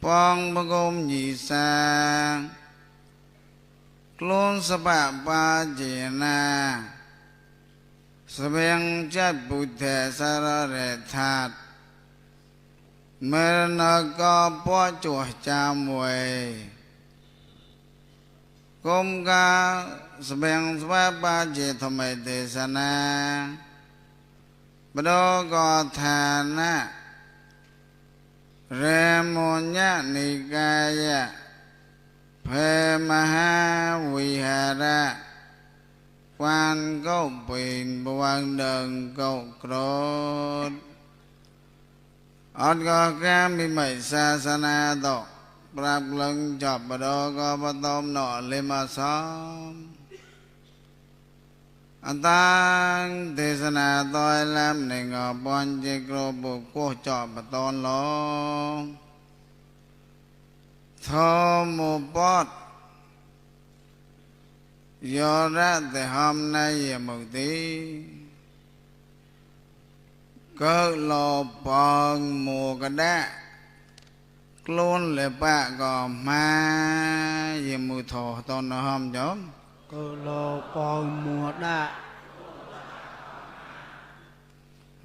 ป้องบกมยีสากลุนสปะปาเจนาสเบียงจัดบุตรสารเรทัดเมื่อนก็ป้อจัวจามไว้กุมกาสเบียงสปะปาเจทำไมเทศนาบดก็ฐานะเรมุญญานิกายะเพมหาวิหาระquan câu bình quan đường câu cột ớt có cam bị mày sa sa na to bạc lưng chọp bà đô có bà tôm nọ lên mà xóm anh ta thế sa na tôi làm này ngọ bọn chê cổ bộ cô chọp bà tôn lô thô mù bót do ra thì hôm nay về một tí cơ lộ bòn mùa cái đá luôn là bà gò ma về mùi thổ tôn nó hôm chốn cơ lộ bòn mùa đá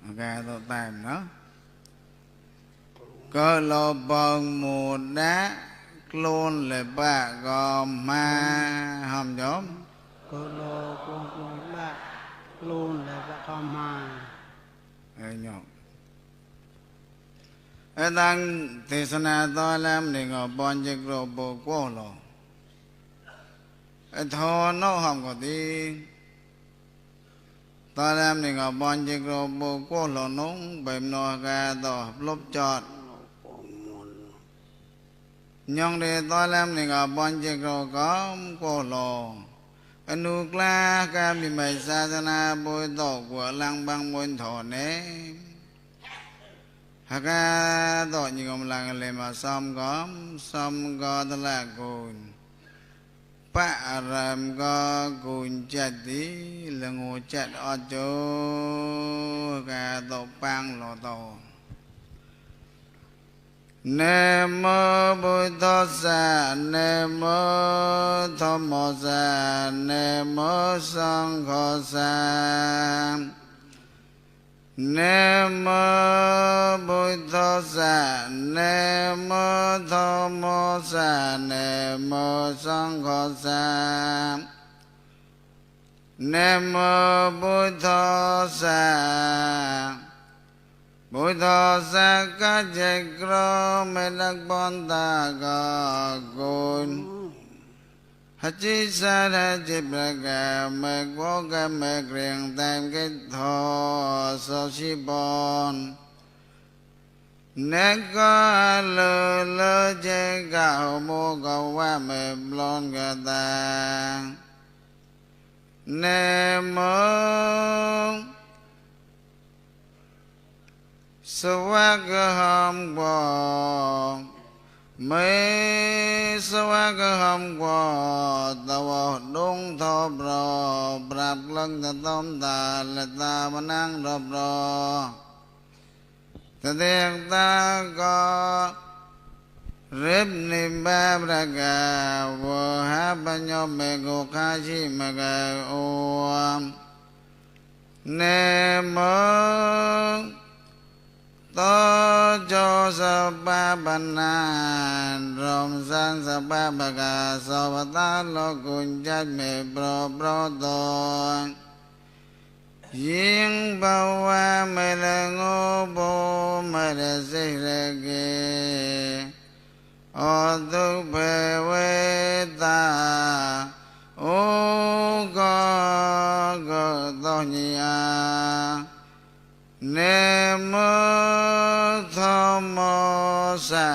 ok tôi tìm nó cơ lộ bòn mùa đá luôn là bà gò ma hôm chốn cơ lộ bòn mùa đá luôn là bà gò ma nhọc ở đang thế sana to làm để ngọ bọn chiếc rô bộ cô lò ở thô nó không có đi to làm để ngọ bọn chiếc rô bộ cô lò nóng bềm nọ gà tỏ lốp chọt nhong để to làm để ngọ bọn chiếc rô có cô lò anh nuôi la ca bị mày sa sana bôi tổ của lăng băng bôi thổ nế hà ca tổ như ông lăng lên mà xong có đó là cùn bạ rầm có cùn chặt tí là ngồi chặt ở chỗ ca tổ băng lò tổ Namo Buddhassa Namo Dhammassa Namo Sanghassa Namo Buddhassa Namo Dhammassa Namo Sanghassa Namo Buddhassa Buddha sa ca chạy kro mê đắc bon ta ga gun Hachi sa ra chip ra ga mê quo ga mê krieng tam cái thọ so si bon Nét có lơ lơ chê gạo mô cầu qua mê blon ga ta Nê mô Swagaham Gwa Mê Swagaham Gwa Tawa Đông Thọ Bro Brap Lăng Ta Tông Ta Lê Ta Mà Năng Rộp Rò Ta Tiệc Ta Có Rếp Niệm Ba Bra Gà Vô Há Ba Nhô Mê Gô Khá Chi Mê Gà Ô Nê Mơ To cho sa ba ban na rom san sa ba ba ga sa ba ta lo kun chat me bro to yin ba wa me le ngo bo me le se le ge o tu be we ta o go to ni a Namo Dhammassa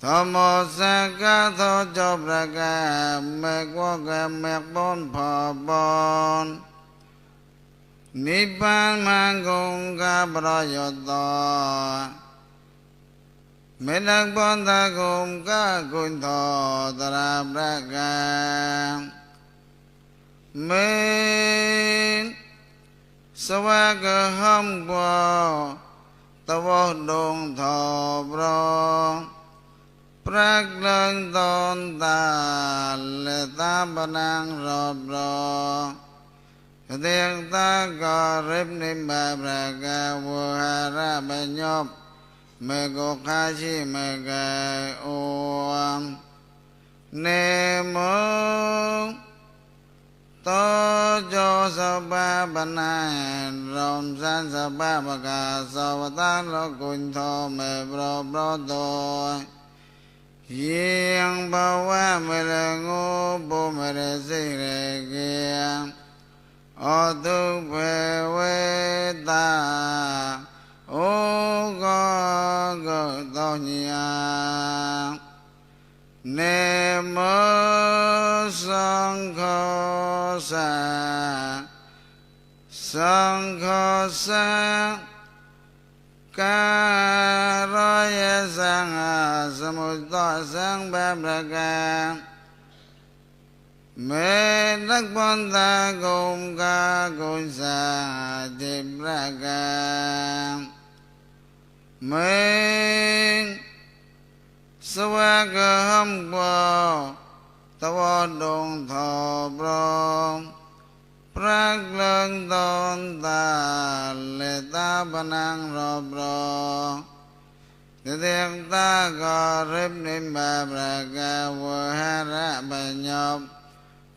Dhammassa ca tho cho pra ca mẹ qua ca mẹ bon phò bon Nibbana mang cung ca pra yo to mẹ đắc bon ta cung ca cung thọ ta ra pra ca mẹ Swagaham Gwa Tawa Đông Thọ Bro รักเลิงตนตาเลตาปนังรอบรอเตียงตากอริบนิบาประกาวุหาระบัญญบเมโกคาชิเมกะโอมเนโมโตโจสบะปนังรอมสันสบะปะกาสวตังโลกุญโทเมโปรโปรโตยังภาวะเมลงูบุเมเรสิเรเกียอตุเภเวตาโอกกตอญญาเนโมสังโฆสังโฆสังการยสังสมุตตสังบะประกาเมตักปันตากุมกากุสาติประกาเมสวะกหัมปะตวดงทอปรมพระเลิงตนตาเลตาปนังรอบรอเตียงตากอริบนิบาประกาวหาระบัญญบ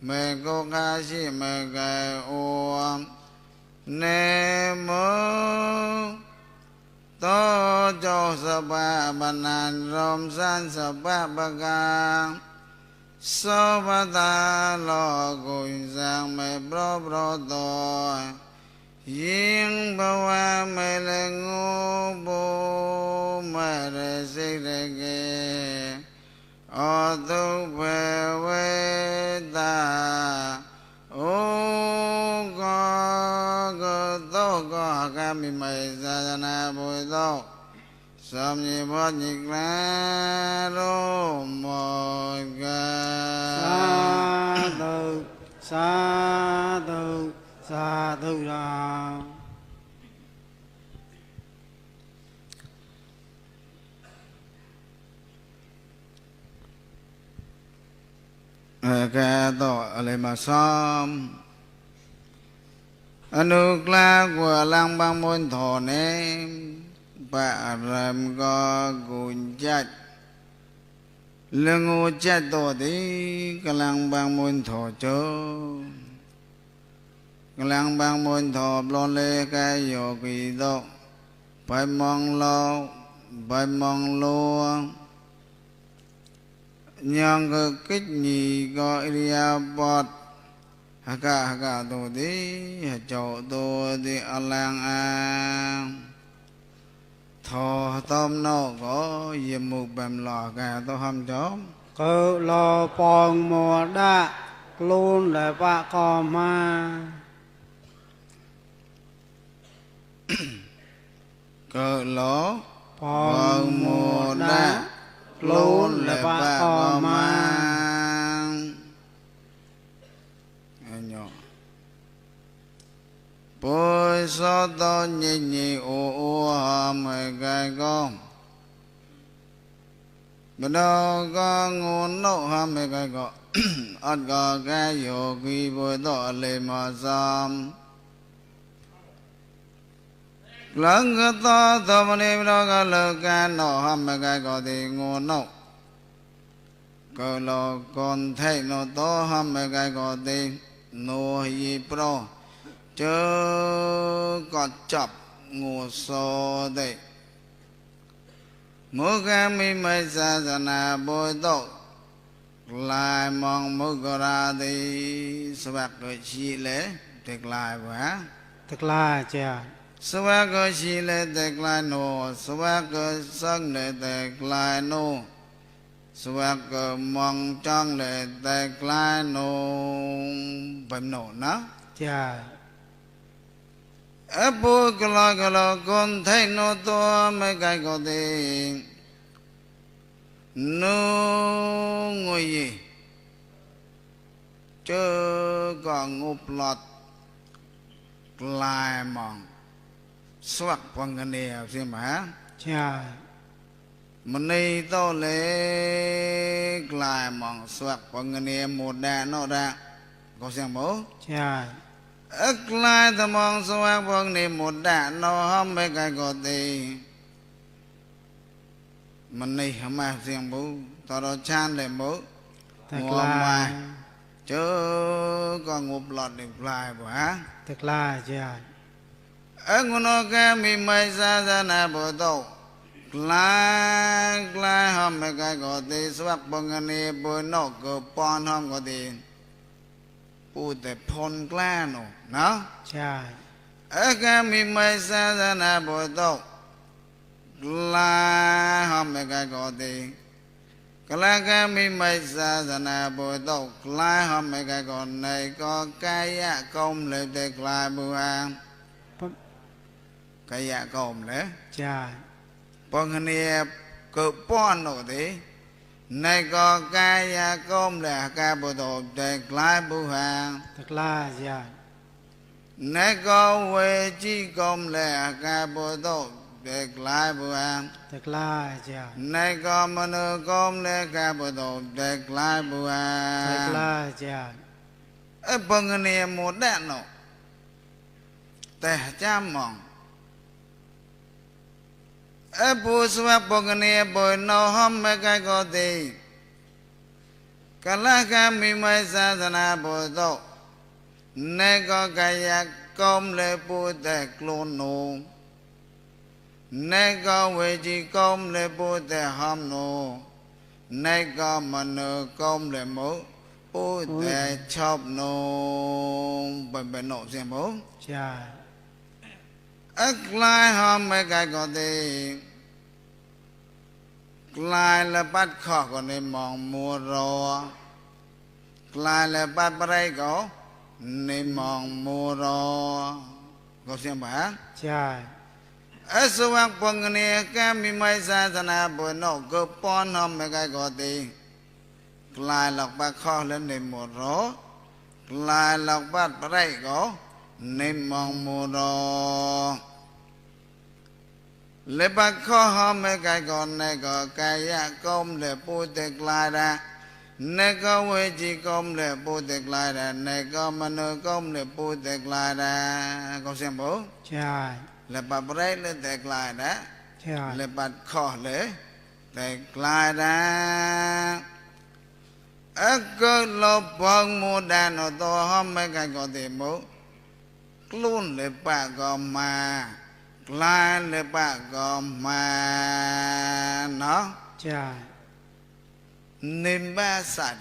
เมโกคาชิเมกะโอมเนโมโตโจสบะปนันรอมสันสบะปะกาโสภตาโลกุญสังเมโปรโปรโตยิงภวะเมลงูบุเมเรสิเรเกอตุเภเวตาโอกกโตกกามิไมสาสนาบุโตสมญิพจิกลาโรโมกาสาธุสาธุสาธุราแกต่ออะไรมาซ้อมอนุกลากว่าลังบางมนถอนเนปะรามก็กุญจัดเรื่องงูจัดตัวดีกำลังบางมนถอเจอกำลังบางมนถอปลอนเลยกายโยกีโตไปมองโลไปมองโลยังก็คิดนี่ก็อิริยาบถฮักกะตัวดีเจ้าตัวดีอลังอาทอต้มนกก็ยิมุกแบบหลอกแกตัวทำจอม cứ lo pong mùa đa luôn là vạ cò ma ก็หลอ pong mùa đa luôn là vạ cò ma ปุยสตอญิญิโอโอหามกายก็บดก็งูนกหามกายก็ อัดก็แกโยกีบุตรเลมาสามหลังก็ต่อธรรมนิบดก็เลิกกันนกหามกายก็ดีงูนกก็หลอกคนไทยนกโตหามกายก็ดีโนฮีโปรเจอก็จับงูโซได้มุกมีไม่ศาสนาบุตรลายมองมุกราดีสวักก็ชีเลเด็กลายวะ tức là chè สวักก็ชีเลเด็กลายโนสวักก็สังเลเด็กลายโนสวักก็มองจ้องเลเด็กลายโนแบบโนนะ chè อปุกลากลาคนไทยโนตัวไม่ไกลก็ดีนูงวยเจอก็งูปลอดกลายมองสวักพังกันเดียวใช่ไหม chè มณีโตเลกลายมองสวักปงเนียหมดแดนโนดาก็เสียงหมู ใช่ กลายตะมองสวักปงเนียหมดแดนโนห้อมไม่ไกลก็ตีมณีหมาเสียงหมูตอรชานเลยหมู ตะกลาย เจอก็งบหลอดดึกลายบ่ฮะ ตะกลายใช่ งุนแกมีไม่ซาซานาบ่โตกลายกลายห้อมไม่ไกลก็ตีสวักปงเนียบ่นอกก็ปอนห้อมก็ตีพูดแต่พลกล้าหนูเนาะ ใช่ แกมีไม่ซาซานาบ่โตกลายห้อมไม่ไกลก็ตีกลายแกมีไม่ซาซานาบ่โตกลายห้อมไม่ไกลก็ในก็กายะกรมเลยแต่กลายบัวกายะกรมเลย ใช่ ปองเนียเกิดป้อนหนูดิในก็กายะกรมเลยกายบุตรแต่กลายบัว ตะกลายใช่ ในก็เวจีกรมเลยกายบุตรแต่กลายบัว ตะกลายใช่ ในก็มนุษย์กรมเลยกายบุตรแต่กลายบัว ตะกลายใช่ ปองเนียหมดแดนหนูแต่จำมองปูสวะปงเนียบอยนอห้อมไม่ไกลก็ตีกะละกะมีไม่ศาสนาบุตรในก็กายะกรมเลยปูแต่กลุนนูในก็เวจีกรมเลยปูแต่ห้อมนูในก็มนุษย์กรมเลยหมูปูแต่ชอบนูเป็นโนเสียหมู ใช่ กลายหอมไม่ไกลก็ตีกลายละปัดข้อก็ในมองมัวรอกลายละปัดอะไรก็ในมองมัวรอก็เสียงบ้า ใช่ สวักปงเนียแกมีไม่ศาสนาบนนอกก็ป้อนหอมไม่ไกลก็ตีกลายหลักปัดข้อแล้วในมัวรอกลายหลักปัดอะไรก็ในมองมัวรอเลปักข้อหอมไม่ไกลก่อนในก็กายะกรมเลปูเตกลายดาในก็เวจีกรมเลปูเตกลายดาในก็มนุษย์กรมเลปูเตกลายดาก็เสียงบ่ ใช่ เลปับไรเลเตกลายดา ใช่ เลปัดข้อเลเตกลายดาก็ลบพังมูดานตัวหอมไม่ไกลก็เตบ่กลุ่นเลปะก็มากลายเลปะก็มาเนาะ ใช่ นิมบาสัต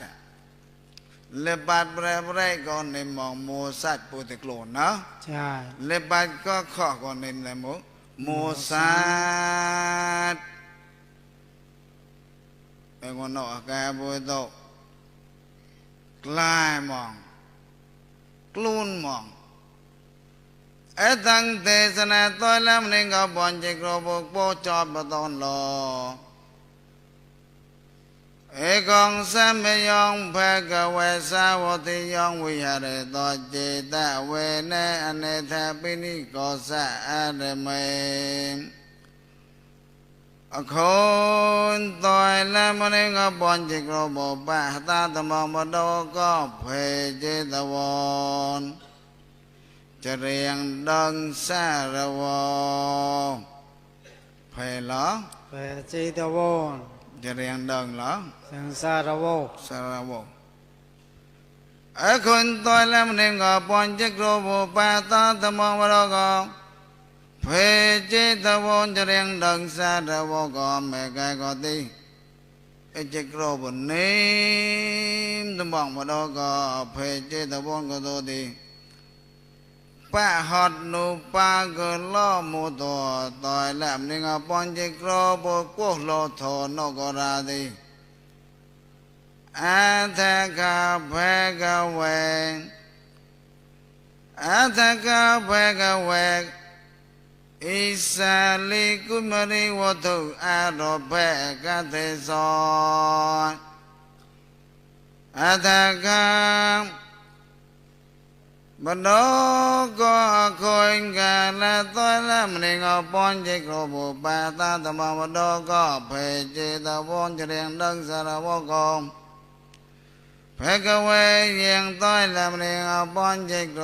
เลปัดเปรก็ในมองโมสัตปุตตะโกนเนาะ ใช่ เลปัดก็ข้อก็ในเลโมสัตเป็นคนนอกกายบุตรกลายมองกลุ่นมองตั้งเทศนาตัวแล้วมันก็บอนจิกโรบกโปจอบปตอนรอกองสัมยองภะคะเวสาวติยองวิหารต่อเจตเวเนอเนธาปินิโกสะอะระเมคนต่อยแล้วมันก็บอนจิกโรบปะตาตมองบดก็เพเจตวนจะเรียงดังสารวเพลอ เปจิตวง จะเรียงดังเหรอ สังสารวง สารวคนตัวแล้วมันก็ปอนจิกโรบปาตาตมองวรก็เพจิตวงจะเรียงดังสารวก็ไม่ไกลก็ตีจิกโรบนี้ตมองวรก็เพจิตวงก็ตัวตีปะหอดนูปาเกล้อมูตัวต่อยแล้วนี่ก็ปอนจิกโรบกุโลทอนกราดีอัตถกะภะคะเวอัตถกะภะคะเวอิสาลิกุมริวัตุอาโรภะกะเทโสอัตถกะ บดก็คอยกันละตัวละมันเองก็ป้อนเจ็กโรบุปาตาตมบดก็เพเจตวอนเจริญดังสารวกองเพกเวยังตัวละมันเองก็ป้อนเจ็กโร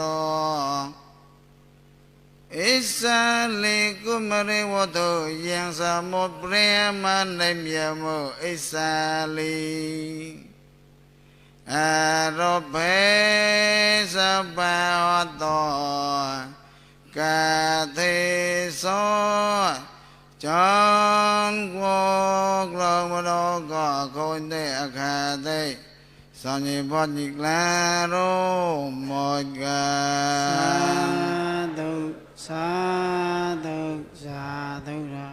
อิสาลิกุมริวตุยังสมุปเรียมันในเมียมุอิสาลีอารเพสปะโตกะเทโสจังโกกลมโลก็คนเดอคาเตสัญญาณิกลาโรมกาสาธุสาธุรา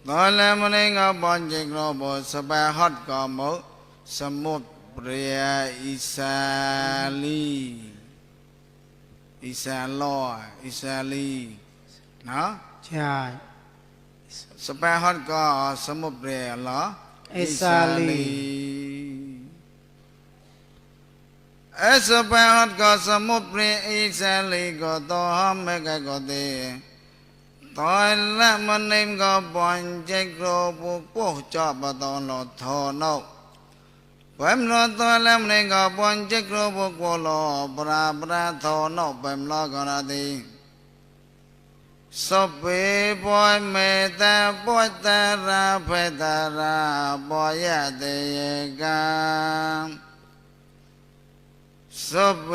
ตอนแล้วมันเองก็บอนจิกโรบสบายฮอดก็หมดสมุปเปรียอิสาลีอิสาลออิสาลีเนาะใช่สบายฮอดก็สมุปเปรียเหรออิสาลีสบายฮอดก็สมุปเปรียอิสาลีก็ต่อไม่ไกลก็เตตอนละมันเองก็บอนเจกโรบุปจอบตอนหลอดทอนกเพิ่มรอตอนละมันเองก็บอนเจกโรบุกวลอปราทอนกเพิ่มรอก็นาทีสเปปอยเมตาปอยตาราเพตาราปอยเตยกันสเป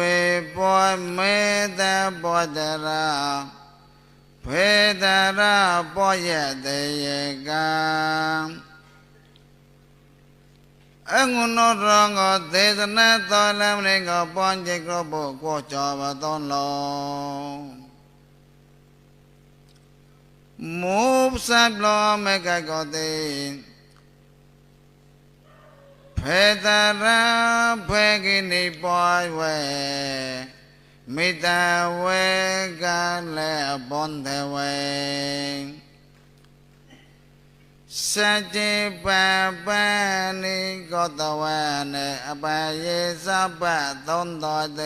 ปอยเมตาปอยตาราเพดาราปอยเตยกันองุนรังก็เทศนาตอนละมันเองก็ปอนเจกโรบุกวจอบตอนลมูบสับลอไม่ไกลก็เตเพดาราเพกินิปอยเวมิตาเวกันและบอนเทเวสัจจิปะปะนิก็ตวะเนอปะเยสัพพะตนตอเต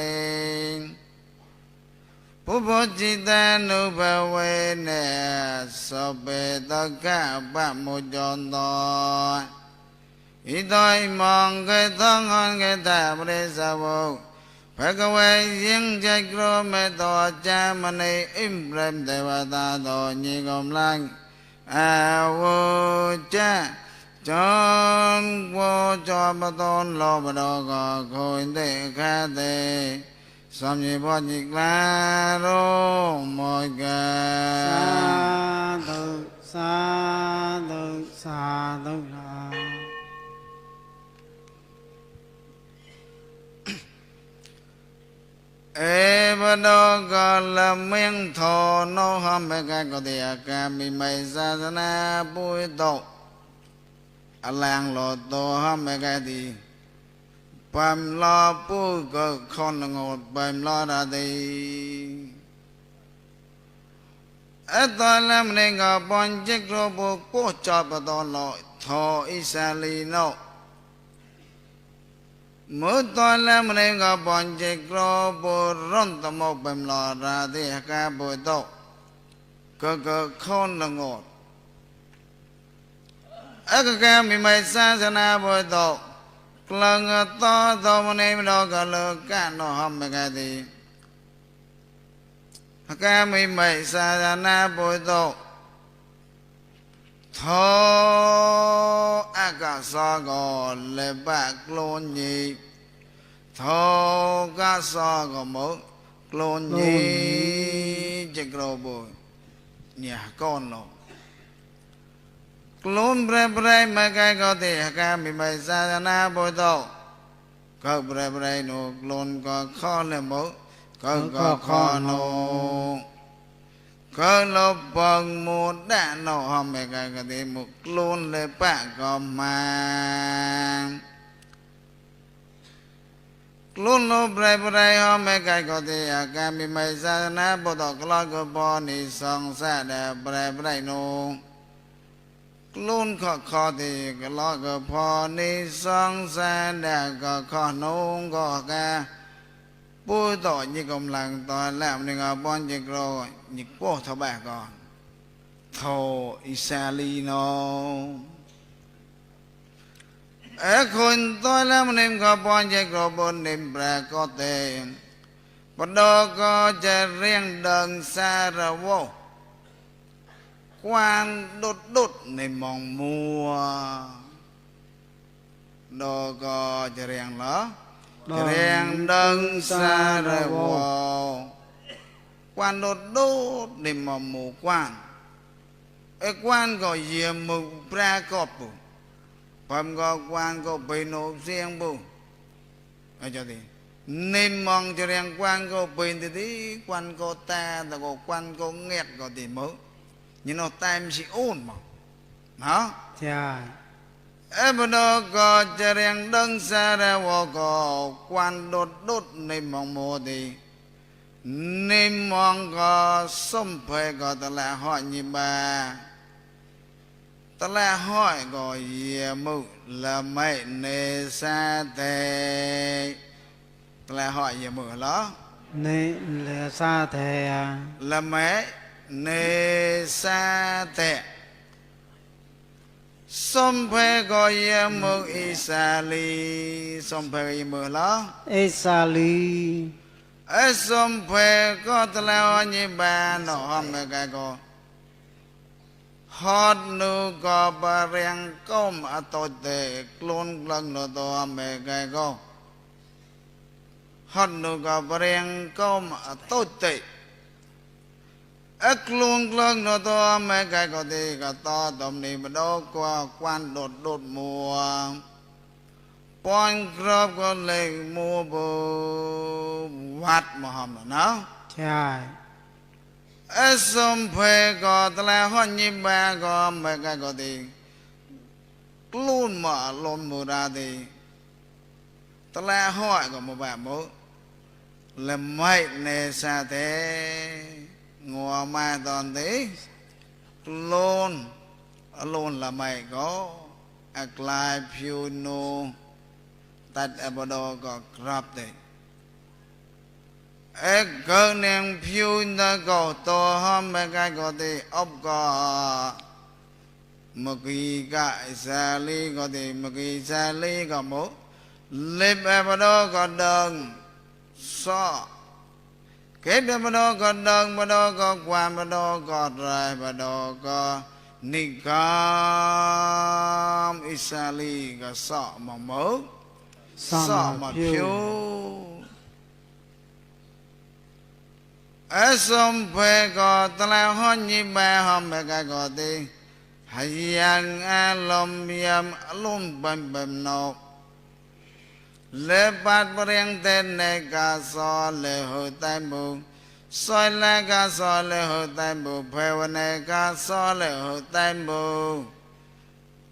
ปุพจิตานุภเวเนสัพเพตกะปะมุจจนโตอิโตอิมังเกตังหันเกตะปริสาวกภะคะวะยังจักโรเมโตจามณีอิมเปรมเทวตาโตญิกมลังอาวุจะจงโวจอบตนโลบดอกโคอินเตคาเตสัมยิปญิกลาโรมกาสาธุสาธุราบดกละเมียงทอโนหัมเบกะกติยากามิไมศาสนาปุยโตอลังโลโตหัมเบกะติปัมลอปุกะคอนงดปัมลอดาติตอนละมันเองก็ปอนเจกโรบุกวจอบตอนลอทออิสาลีโนมุตตอนละมันเองก็ปอนเจกโรบุรันตมกเป็นลอราธิกาบุตโตก็คนละงดกะมิไมศาสนาบุตโตกลังต่อมันเองเราก็เลิกกันเนาะฮัมเบกะติกะมิไมศาสนาบุตโตทออากาศก็เลบะกลนยีทอกาศก็หมดกลนยีจะกรบุเนี่ยก้อนเนาะกลนเปรย์มาไกลก็เตะกามิไมศาสนาบุตโตก็เปรย์โนกลนก็ข้อเลยหมดก็ข้อโนก็ลบบังมุดด่านเราหอมไปกันที่มุกลุนเลยปะก็มาลุนลบไรหอมไปกันก็ที่อาการมีไม่ศาสนาบุตรกลอก็บอนิสองแสดงไรนูก ลุนข้อที่ก็ล้อก็พอนี่สองแสนแดกก็ข้อนุ่งก็แกปุ้ยต่อยิ่งกำลังตอนแล้วนี่ก็ป้อนยิ่งโกรยิ่งโป้ทบะก่อนโทอิสาลีโนคนตัวแล้วมันเองก็ป้อนยิ่งโกรบนดินแปรก็เต็มปดก็จะเรียงเดินสารวะกวางดุดในมองมัวดอก็จะเรียงเหรอจะเรียงเดินสารวะกวางดุดในมองมัวกวางกวางก็เยี่ยมมือปรากฏบุผมก็กวางก็ไปโนเสียงบุจะดีในมองจะเรียงกวางก็เป็นที่กวางก็ตาแต่ก็กวางก็เงียบก็ดีมือนี่เราตายมันสิอุ่นมั้งเนาะใช่บดก็จะเรียงดังสารวก็กวนดุดในมองโมดีในมองก็สมเพก็ตะละห้อยยิบาตะละห้อยก็เยี่ยมุละไม่เนสาเตตะละห้อยเยี่ยมุเหรอในเลสาเทละไม่เนสาเตสมเพก็เยี่ยมุอิสาลีสมเพก็เยี่ยมุเหรออิสาลีสมเพก็ตะละห้อยยิบาโนหอมเมกะก็ฮอดนูก็บะเรียงก้มอตเตกลุนกลังโนตัวเมกะก็ฮอดนูก็บะเรียงก้มอตเตกลุนกลังโนตัวเมกะก็ดีก็ต่อตมนี้บดกว่ากวนดุดมัวปอนกรอบก็เลยมัวบูวัดมหามนะใช่สมเพก็ตะละห้อยยิบาก็เมกะก็ดีกลุนมาลมมุราดีตะละห้อยก็มาแบบมุละไม่ในสาเตงัวมาตอนนี้กลุนละไม่ก็กลายผิวนูตัดบดก็กรับเตก็เนียงผิวนั่นก็ตัวห้ามไม่ก็ดีอบก็มุกีก็สาลีก็ดีมุกีสาลีก็มุเล็บบดก็ดังซ้อเกิดบดก็ดังบดก็กวนบดก็ไรบดก็นิกามอิสาลีก็ซ้อมามุซ้อมาผิวสมเพก็ตะละห้อยยิบาหอมเมกะก็ดีหายังอารมณ์ยามอารมณ์บันนกเลปัดเปรียงเต้นในกาสอเลหุตัยบุซอยเลกาสอเลหุตัยบุเพวเนกาสอเลหุตัยบุ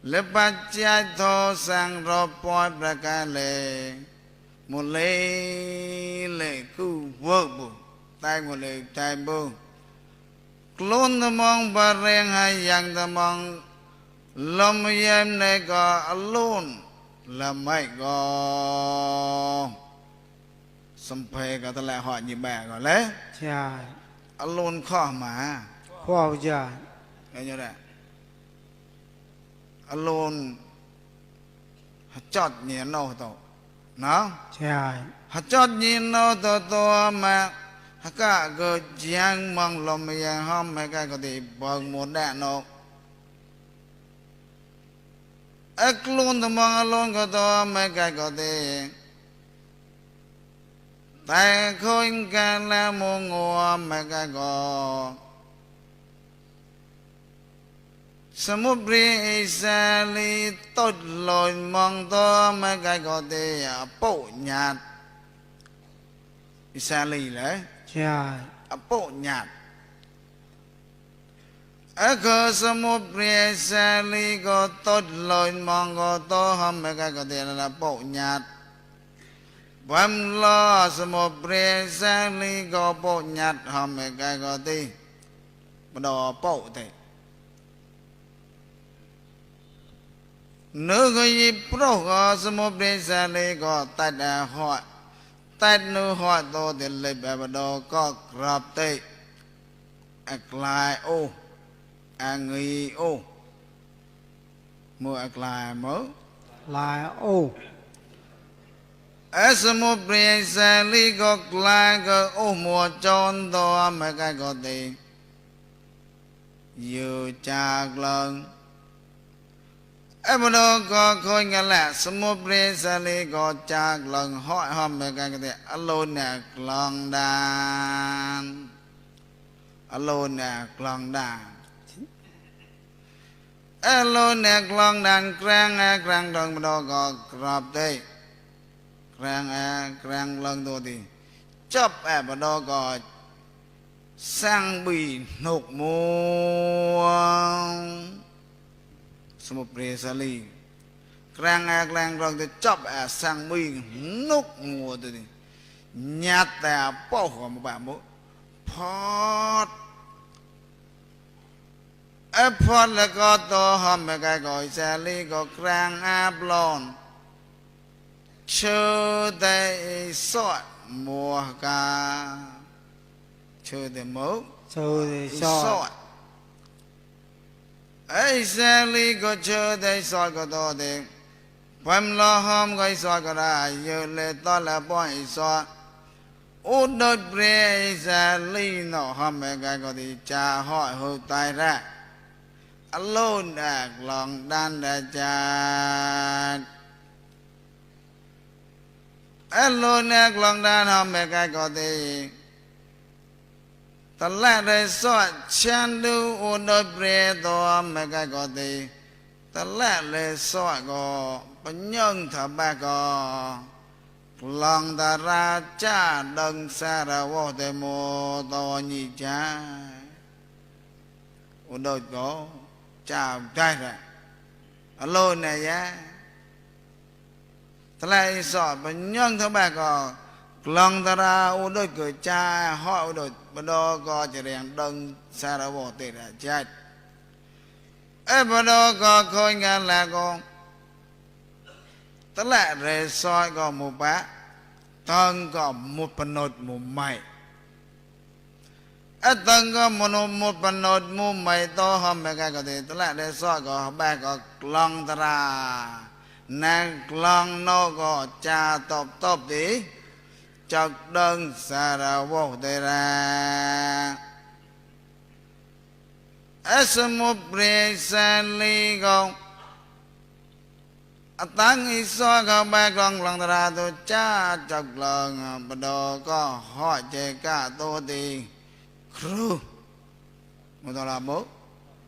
เลปัจจัยโทสังรบปอยประกาเลมุเลเลกูวบุตายหมดเลยตายบุกลุนตะมองบะเรียงให้ยังตะมองลมเย็นในก็อลุนละไม่ก็สมเพก็ตะละหอยิบาก็เลยใช่อลุนข้อมาพ่อจะอะไรอย่างเงี้ยอลุนจอดเนียนโนโตเนาะใช่จอดเนียนโนโตตัวมาก็เกิดยังมองลมยังห้อมไม่ก็ดีบางหมดแดนนกกลุนตมองลงก็ตัวไม่ก็ดีแต่คนกันแล้วมงงัวไม่ก็สมุปรีอิสาลีต้นลอยมองตัวไม่ก็ดีปูญาตอิสาลีเลยใช่ปูญาตก็สมุปรีอิสาลีก็ต้นลอยมองก็ตัวหอมไม่ก็ดีแล้วปูญาตบัมลอสมุปรีอิสาลีก็ปูญาตหอมไม่ก็ดีบดอปูเต nữ cái pro có sum bề sa lì có tát họ tát nữ họ to thì lấy bè bờ đó có grab tây ác lại ô người ô mua ác lại mớ ลายโอ้ sum bề sa lì có lại có ô mua tròn to mà cái có thì yêu cha lần bờ đó có khôi nghe là sum bề sa lì có cha lần hỏi hòm mà cái thì alone nè lần đàn alone nè lần đàn alone nè lần đàn krang lần bờ đó có grab đây krang lần thôi thì chấp bờ đó có sang bì nục mua sum bề sa lì krang lần thì chấp sang bì nục mua thôi thì nhát ta bao hòm bà mốt phót phót là có to hòm mà cái gọi sa lì có krang lon chơ tay sọt mùa ca chơ tay mốt โชว์เลยชอด sa lì có chơ tay sọt có to thì phàm lo hòm cái sọt có ra giờ lệ to là bói sọt ô đôi bề sa lì nó hòm mà cái có thì cha hỏi hồi tai ra alone ác lòng đan đã cha alone ác lòng đan hòm mà cái có thì ta lại để soi chan du ô đôi bề to mà cái có thì ta lại để soi có bên nhân thà ba có lòng ta ra cha đằng xa ra vô thế mô to nhị cha ô đôi có cha trai ra alone này ya ta lại soi bên nhân thà ba có lòng ta ra ô đôi cười cha họ ô đôi bên đó có chỉ đèn đằng xa ra vô thế ra cha bên đó có khôi nghe là con tức là rê soi có một bá tân có một phần nốt một mày tân có một phần nốt một mày to hơn mấy cái có thể tức là rê soi có ba có lòng ta ra nàng lòng nó có cha top tí chọc đơn xa ra vô tê ra một rê xa ly con tăng ý xoa có ba con lòng ra tôi cha chọc lần bà đồ có hỏi chê cả tôi thì khru một đó là bố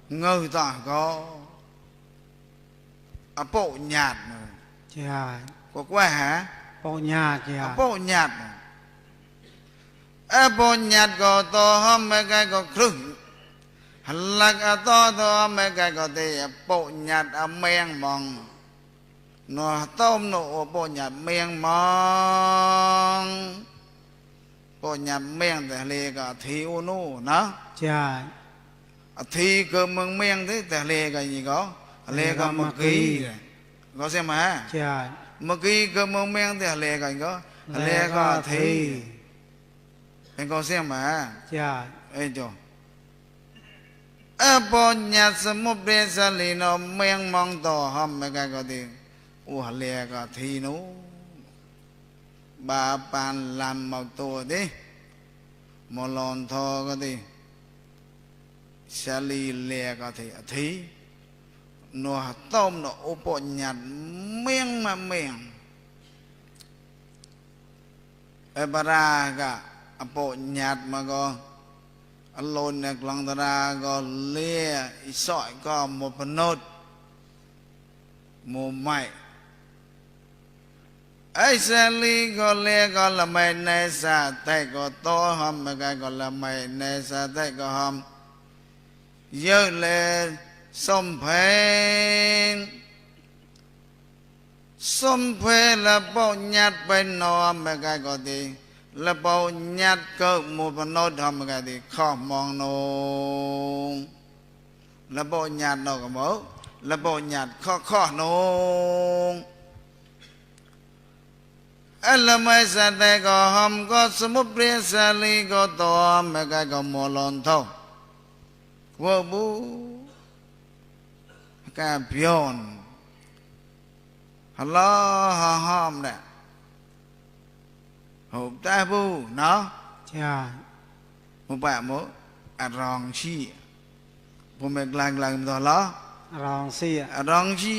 ngư ta có bộ nhạt ใช่ có quá hả โอ้ญาติใช่ bộ nhạt bộ nhạt có to hôm mấy cái có khru lạc to mấy cái có thì bộ nhạt men mong nó tôm nổ bộ nhạt men mong bộ nhạt men để lê cả thiếu nô nó ใช่ thi cơ mừng men thế để lê cái gì có lê cả một ký có xem mà ใช่ một ký cơ mừng men để lê cái có lê cả thi anh có xem mà ใช่ ấy cho bộ nhạt một bề sa lì nó men mong to hôm mấy cái có thì ủa lẹ cả thì nó bà bàn làm một tổ đi một lon thò cái gì sa lì lẹ cả thì nó tôm nó ô bộ nhạt men mà men bà ra cả bộ nhạt mà có alone nè lòng ta ra có lê sỏi có một phần nốt một mày ấy xe ly có lê có là mày này xa tay có to hòm mà cái có là mày này xa tay có hòm dơ lê xông phê là bộ nhạt bên nó mà cái có thì là bao nhát cơ một phần nốt hòm cái thì khó mong nó là bao nhát nó có mớ ละบ่หยัดข้อๆนงอัลละไม่สัตย์แต่ก็หอมก็สมุปริสาลีก็ตัวไม่ไกลก็มลอนเท่าว่าบูกาเปียนฮัลโหลหอมเนี่ยหูตาบูเนาะ ใช่ มุปะมุอรองชีผมเป็นกลางตัวล้อ รองเสีย อรองชี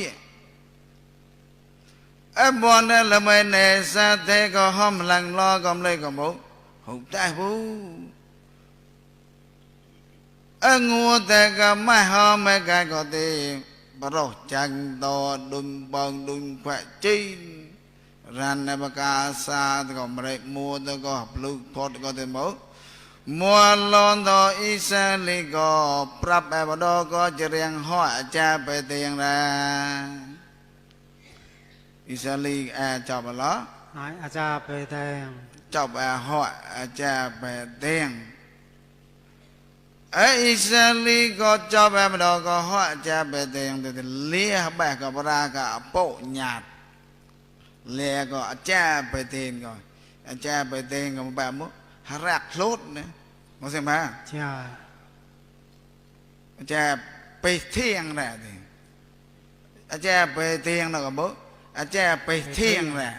ไอ้บอลเนี่ยละไม่เนสเตก็หอมหลังล้อกำเลยก็มุหูตาบูไอ้งูแต่ก็ไม่หอมไม่ไกลก็ตีบรอจังโตดุนบองดุนแควจีรันในประกาศาตก็ไม่มัวแต่ก็ปลุกพอดก็ตีมุมัวลอนต่ออิสราเอลก็ปรับแบบดอก็จะเรียงห้อยจะไปเตียงแรงอิสราเอลจับละ นายอาจารย์ไปแดง จับห้อยจะไปเตียงอิสราเอลก็จับแบบดอก็ห้อยจะไปเตียงแต่เลี้ยแบบกับปรากะโปะหยาดเลี้ยก็จะไปเตียงก็จะไปเตียงก็แบบมุหรักลุดเนี่ยมองเสียมา ใช่ จะไปเที่ยงแหละดิอาจารย์ไปเที่ยงแล้วก็บอกอาจารย์ไปเที่ยงแหละ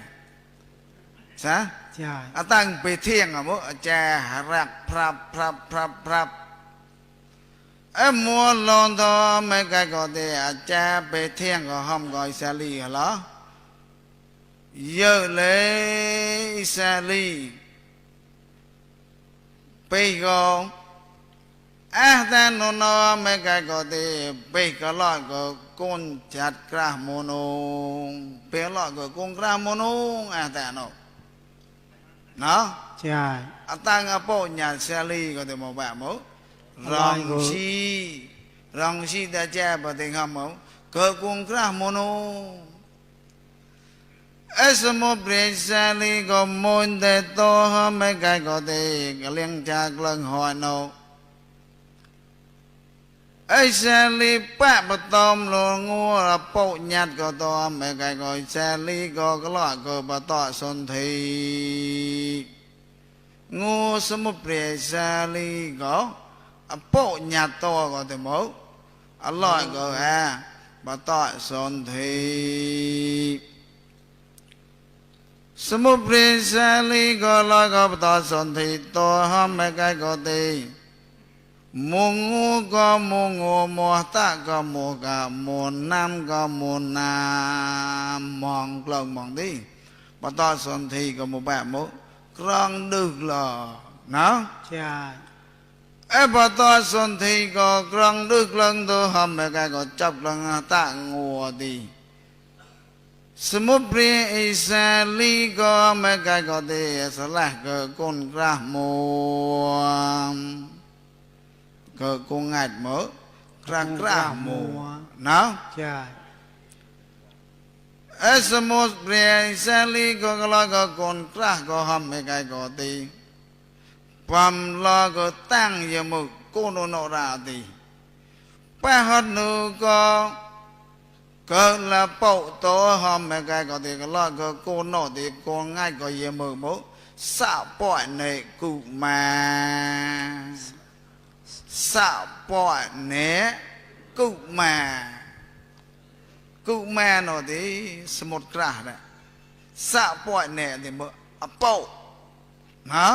ซะ ใช่ อาตั้งไปเที่ยงอ่ะบอกอาจารย์หารักพรับมัวลอนตัวไม่ไกลก็ได้อาจารย์ไปเที่ยงก็ห้อมก็อิสราเอลเหรอเยอะเลยอิสราเอลไปก็แต่นนไม่ไกลก็ดีไปก็ลอยก็ก้นจัดกระโมนงไปลอยก็ก้นกระโมนงแต่นเนาะ ใช่ ตั้งอาโปญาเซลีก็ได้มาแบบมั้งรองชีแต่แจ้ปฏิฆามั้งก็ก้นกระโมนงสมุปริสาลีก็มุนเดโตไม่ไกลก็ดีก็เลี้ยงจากเลี้ยงหอยนกสาลีปะปตอมลงงัวโปะหยัดก็ตอมไม่ไกลก็สาลีก็กลอดก็ปะตอสนทีงูสมุปริสาลีก็โปะหยัดโตก็เต็มหมดอร่อยก็ปะตอสนทีสมุปริสาลีก็ลอยก็ปตอสนทีตัวห้ามไม่ไกลก็ตีมุงูก็มุงูมัวตะก็มัวกะมัวน้ำก็มัวน้ำมองกลางมองดิปตอสนทีก็มัวแบบมัวกลางดึกหรอเนาะ ใช่ ปตอสนทีก็กลางดึกกลางตัวห้ามไม่ไกลก็จับกลางตะงัวดิสมุปริสาลีก็ไม่ไกลก็ดีสละก็ก้นกระมัวก็คงงัดหมดกระมัวเนาะ ใช่ สมุปริสาลีก็กลอยก็ก้นกระก็ห้ามไม่ไกลก็ดีความรอก็ตั้งยมุกโกนโนราดีไปหัดนูก็ละเป่าตัวหอมไม่ไกลก็ดีก็ลอยก็โกนโนดีโกนง่ายก็เยี่ยมหมดสะปอยในกุมาสะปอยเนกุมาโนดีสมุดกระดาษสะปอยเนดีหมดเป่าฮะ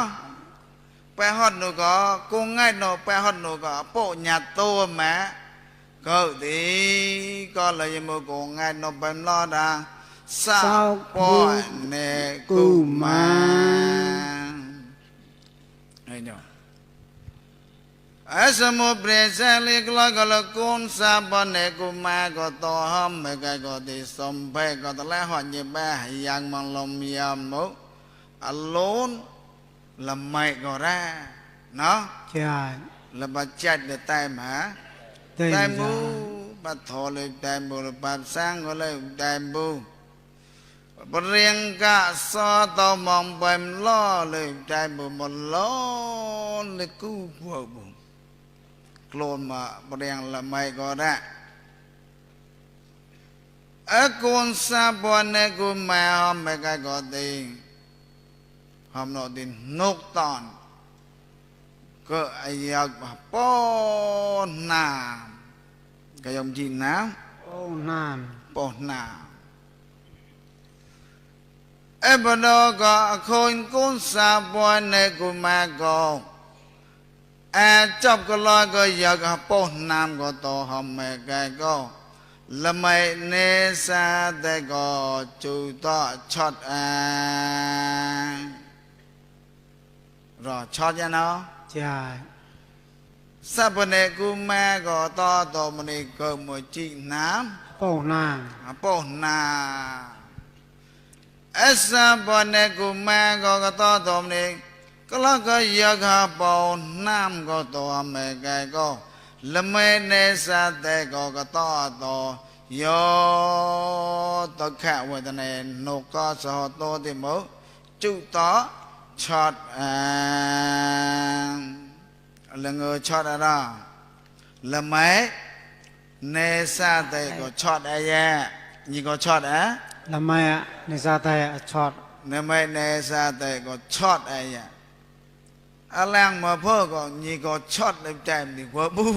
ไปหอดหนูก็โกนง่ายโนไปหอดหนูก็เป่าหยาดตัวแม่ก็ดีก็เลยมือกูง่ายนบเป็นลอดาสาวปอยเนกูมาไอ้เนาะสมุปริสาลีกลอยก็ละกุนสาปเนกูมาก็ต่อห้อมไม่ไกลก็ดีสมเพก็ตะละหอนยิบแบยังมังลมยามมุอลุนละไม่ก็ได้เนาะ ใช่ ละบัดจัดเดตายมาแต่บูปัดทอเลยแต่บูปัดสร้างก็เลยแต่บูปเรียงกะสอตอมองไปมล้อเลยแต่บูมันล้อเลยกู้พวกบูโคลนมาปเรียงละไม่ก็ได้ a con sa bone gu ma me ka go ti hom no ti nok ton cơ ayak po na cái ông gì nào ô nam po na e ba do go khoi con sa bone gu ma go a chop ko lo go yak po nam go to hom me ka go là mày nê sa te go chu to chót rồi chót cho nó cha sa bờ này cu ma go to to mà này cơ một chị nám ô nam po na sa bờ này cu ma go to to mà này có lo có giờ ga po nam go to mẹ cái go là mày nê sa te go to to yo to khả với tên này nô có sở to thì mới chú to chót là người chót ở đó là mấy nê sa te có chót ai ya nhỉ có chót á là mẹ này ra tay chọt nê mấy nê sa te có chót ai ya à lang mà phơ có nhỉ có chót lên trái thì quá bu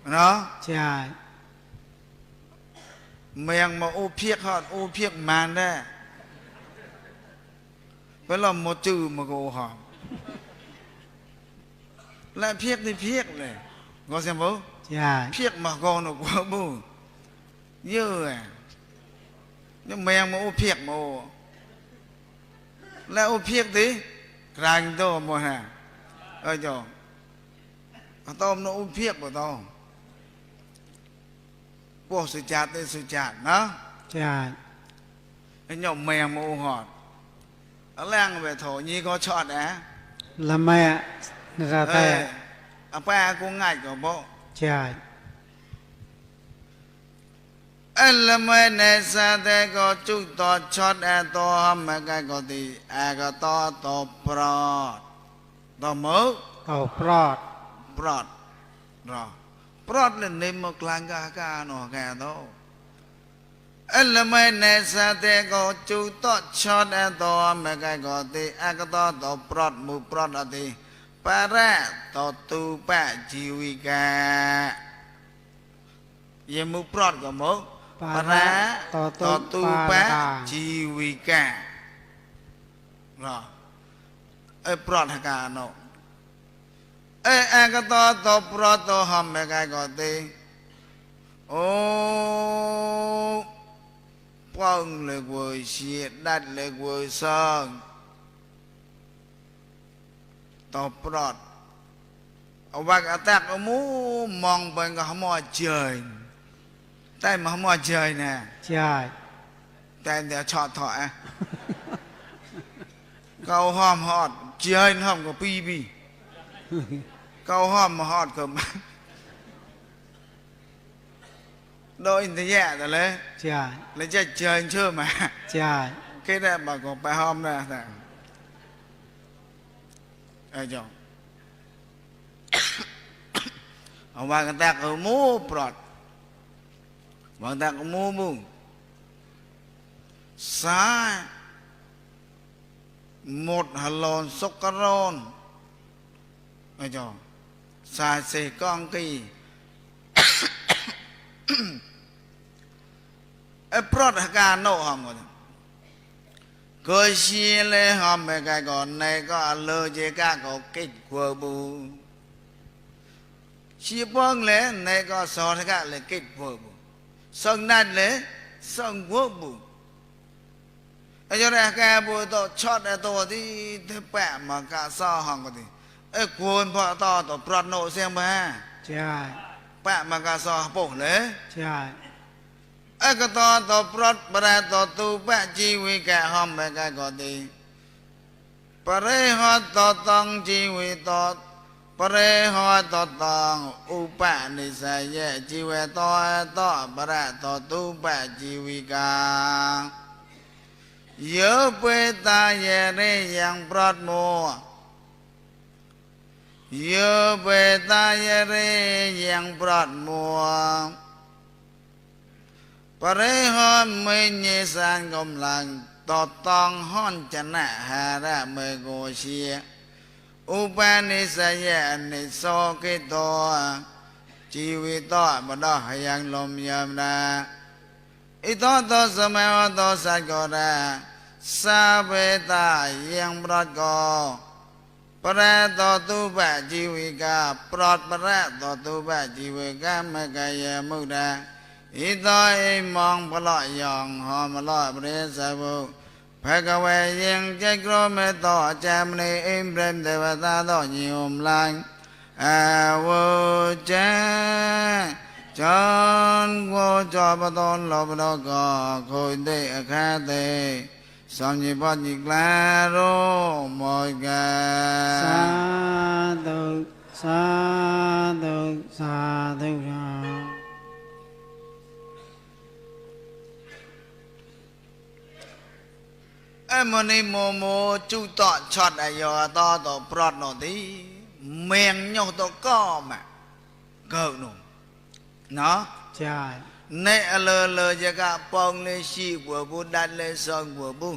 nó cha miệng mà ô phiếc màn đấy phải làm một chữ mà cô hỏi lại phiếc thì phiếc này có xem bố cha phiếc mà con nó quá bố dơ à nhưng miệng mà ô phiếc mà ô lại ô phiếc tí rành tô mà hả ơi cho tôm nó ô phiếc của tao bộ sự chát tới sự chát nó cha cái nhộng mèo mà ô ngọt ở làng về thổ nhi có chọt á là mẹ này ra tay à ba cũng ngại của bộ cha anh là mấy này xa thế có chút to chọt à to hâm mà cái có thì à có to prot to mớ เอาปลอด prot rồi prot là nên một làng ca nó kẻ đâu anh là mấy này xa thế có chút to chọt à to mà cái có thì à có to prot mu prot à thì ba ra to tu ba chi vi ca ye mu prot có mớ ba ra to tu ba chi vi ca rồi ê prot hà ca nó ê à có to prot to hầm mà cái có thì ô phong lệ quỳ xiết đặt lệ quỳ sơn to prot ở bạc ở tạc ở mũ mong bên có mò trời tay mà mò trời nè ใช่ tay để chọt thoại câu hòm hot trời hòm có pi bi câu hòm mà hot cơ mà đôi thì nhẹ rồi lấy ใช่ lấy chạy trời chưa mà ใช่ cái này mà có bài hòm nè ai cho ông bà người ta có mũ prot bà người ta có mũ mùng xa một hà lon sốc cà rôn ai cho xa xì con kỳ ai prot hà ca nộ hòm rồi cơ xì lê hòm mấy cái còn này có lơ chế ca có kích của bù xì bông lê này có sò thế cả lê kích của bù sông nát lê sông của bù ai cho này cái bù to chót này to thì thế bẹ mà cả so hòm có thì ai cuốn phọ to to prot nộ xem mà ใช่ bẹ mà cả so bổ lê ใช่ ai có to prot bà to tu bẹ chi vi cả hòm mấy cái có thì Pare ho to tong chi vi to Pare ho to tong upa ni sa ye chi we to para to tu pa chi vi ca Yo pe ta ye re yang prot mo Yo pe ta ye re yang prot mo ริหารเมญสานกำลังต่อตองห้อนจะนะหาระเมโกเชียอุปนิสัยนิโสกิโตชีวิตต่อบดอยังลมยามนาอิโตโตสมัยโตสัจโกระสาเวตายังปรอดโกปรตตุปะជីវិកាปรอดปรตตุปะជីវិកាมกายมุดาอิโตอิมองปลอยองหอมลอเปรสะบุภะคะเวยังจักรเมตโตจามเนอิมเปรมเทวตาโตญิวมลังอาวุจาจันโวจอบตนลบดอกคุยเตอคาเตสมจิปัจจิกลาโรโมยกา สาธุสาธุสาธุครับ มณีโมโมจุตอชอดอายอตอตอปรอดโนติเมียงโยตอก็มาเกิดหนุ่มเนาะ ใช่ ในอเลเลจะกะปองเลชีบัวบุดันเลซองบัวบุ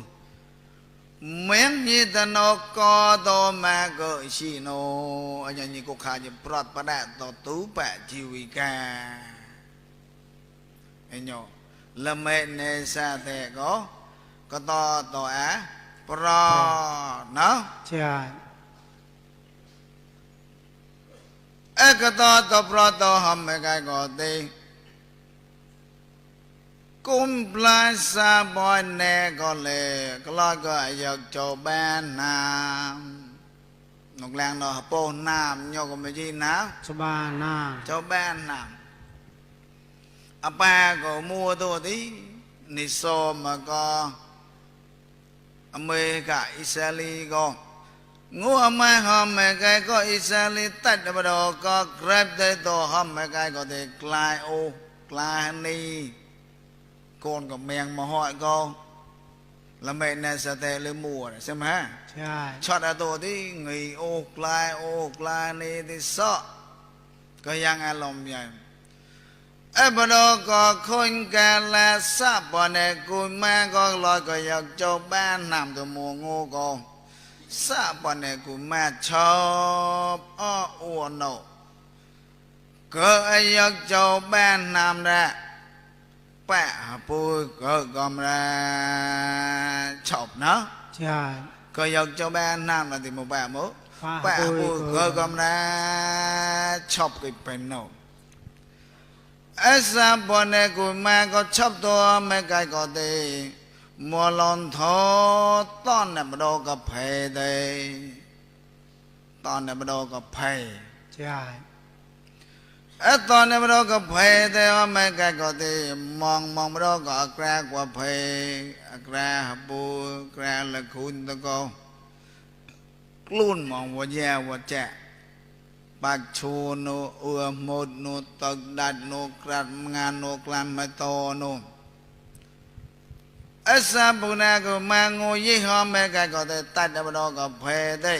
เมียงยีตนกอตอมาเกิดชีโนอันนี้ก็ขาจะปรอดประดะตอตูปะชีวิกาเอ็นโยละเมเนซาเตก็ต่ออะปรอเนาะ ใช่ ก็ต่อปรอต่อหอมไม่ไกลก็ตีกุมปลาซาบอยเนก็เลยก็ลอยก็อยากโจแบนน้ำนกแรงดอกโปน้ำโยก็ไม่ใช่น้ สบายหน้า ำโจแบนน้ำอาแปก็มัวตัวที่นิโซมาก็อเมริกาอิสราเอลก็งูไม่หอมไม่ไกลก็อิสราเอลตัดบดก็กราบได้ตัวหอมไม่ไกลก็ได้กลายโอกลายนี่โกนกับเมียงมาหอยก็แล้วไม่ในสเตลมัวใช่ไหม ใช่ ช็อตตัวที่เงยโอกลายนี่ที่ซอก็ยังอารมณ์ใหญ่บดก็คนแก่และทราบว่าในกุยแม่ก็ลอยก็อยากเจ้าบ้านนำตัวมัวงูก็ทราบว่าในกุยแม่ชอบอ้วนโนก็อยากเจ้าบ้านนำแหละแปะปุยก็กำลังชอบเนาะ ใช่ ก็อยากเจ้าบ้านนำแล้วที่หมู่แปะหมู่ แปะ ปุยก็กำลังชอบกินเป็นโนสาบอนกูมาก็ชอบตัวไม่ไกลก็ดีมัวลอนทอตอนนั้นมาโดก็เพยเดตอนนั้นมาโดก็เพย ใช่ ตอนนั้นมาโดก็เพยเดว่าไม่ไกลก็ดีมองมาโดก็อักแรกว่าเพยอักแรบูแกรละคุณตะโกกลุ่นมองว่าแย่ว่าแจ๊ปัจจุโนอุโมดโนตักดัดโนกรัดงานโนกลันมาโตโนสาบุนาก็มางูยี่ห้อไม่ไกลก็ได้ตัดบดก็เพได้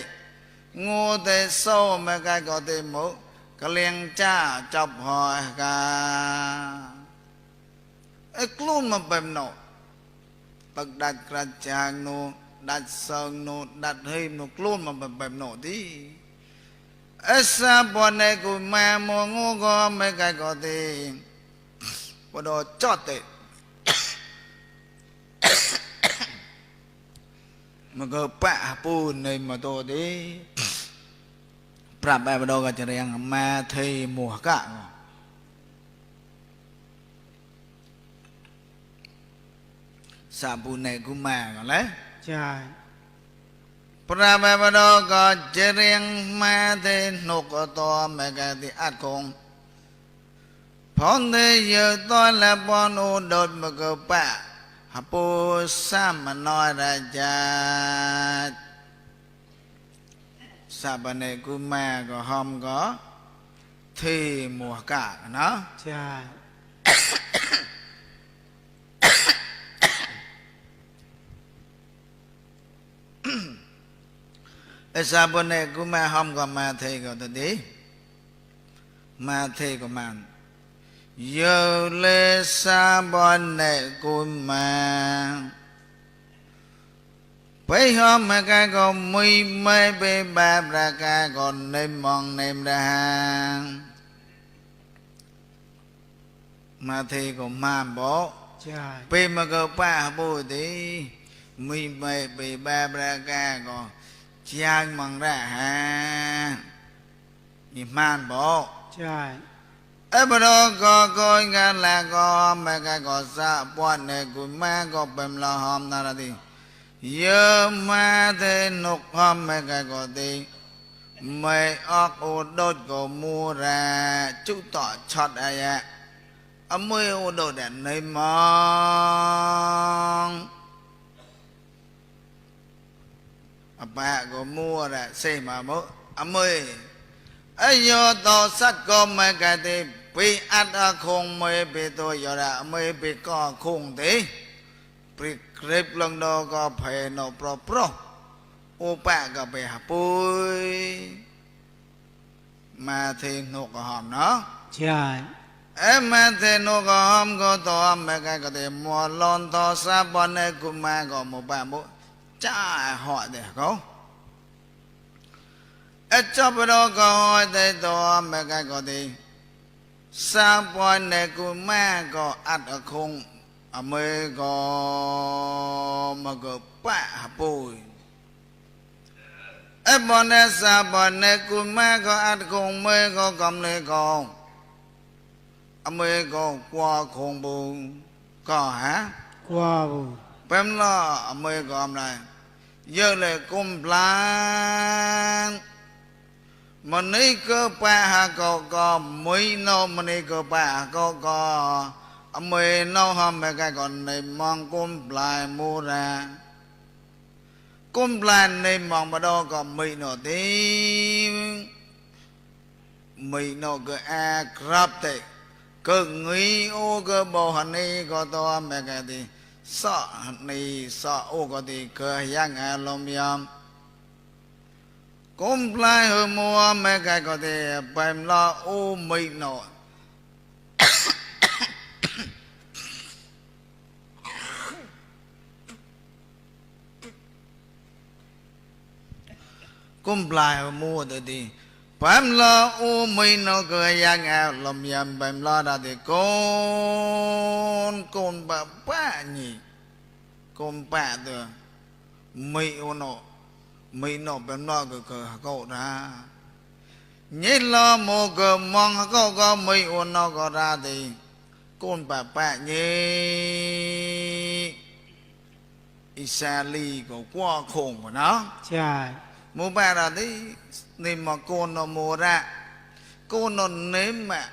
งูได้โซ่ไม่ไกลก็ได้หมูกเลียงจ้าจับหอยกากลุ่นมาเป็นโนตักดัดกระจางโนดัดเซิงโนดัดเฮมโนกลุ่นมาเป็นโนที่สาบอนกูมาโมงูก็ไม่ไกลก็ดีบดจอดเตมันก็ปะปูนในมาโตดีปรับแบบบดก็จะเรียงมาเทมัวกะสาปูนในกูมาก็เลย ใช่ ปราบแบบดก็จะเรียงมาเทนกตัวไม่ไกลที่อัดคงพอนเดียตัวละปอนอุดดมันก็ปะปูสามมันน้อยราชาสาบันเนกุมาก็หอมก็ที่มัวกะเนาะ ใช่ สาบันเนกุมาหอมก็มาเทก็ตัวดีมาเทก็มัน Yêu lê xa bọn nệ cùn mà bây hôm mà cái con mùi mê bê bạp ra cái con nêm mong nêm ra mà thì cũng màn bố ใช่ bê mà cơ ba bố tí mùi mê bê bạp ra cái con chàng mong ra ha thì màn bố ใช่ ê bà đó có coi ngà là có mà cái có xa bọn nệ cùn mà có bèm lo hôm nào là thì Yơ ma thế nục hôm mẹ cái có tí mày ốc ô đốt có mua ra chú tỏ chót ai ạ mới ô đốt đèn nơi mong bà có mua ra xe mà mốt mới ấy vô tỏ sắc có mẹ cái tí bị át không mới bị tôi vô ra mới bị có khung tí Grip lần đó có phải nó pro ô bạ có phải hả bùi mà thì nó có hòm nó ใช่ em mà thì nó có hòm có to mà cái có thể mua lon to xa bọn này cũng mà có một bà bộ chả hỏi để không em cho bà đó có hỏi để to mà cái có thể xa bọn này cũng mà có ắt ở không mới có mà có bạ bùi em bọn này xa bọn này cũng mà có ắt không mới có cầm lấy con mới có qua không bù có hả กว่าบู bém lo mới có âm này giờ lại cũng plan mà nấy cơ ba hà có mấy nó mà nấy cơ ba có mới nó hôm mấy cái còn này mong cũng lại mua ra cũng lại này mong mà đâu có mấy nó tí mấy nó cứ grab thế cứ nghĩ ô cứ bầu hành này có to mấy cái thì sợ này sợ ô có thì cứ yang lom yam cũng lại hơi mua mấy cái có thì bèm lo ô mấy nó cũng lại mua được thì bám lo u mình nó cười yang làm yam bám lo ra thì con bà ba nhỉ con bà được mày nó bám lo cười cậu ra nhớ lo mua cười mong cậu có mày nó có ra thì con bà ba nhỉ Isali có qua khủng của nó ใช่ mua bà ra đấy nên mà con nó mua ra con nó nếm mà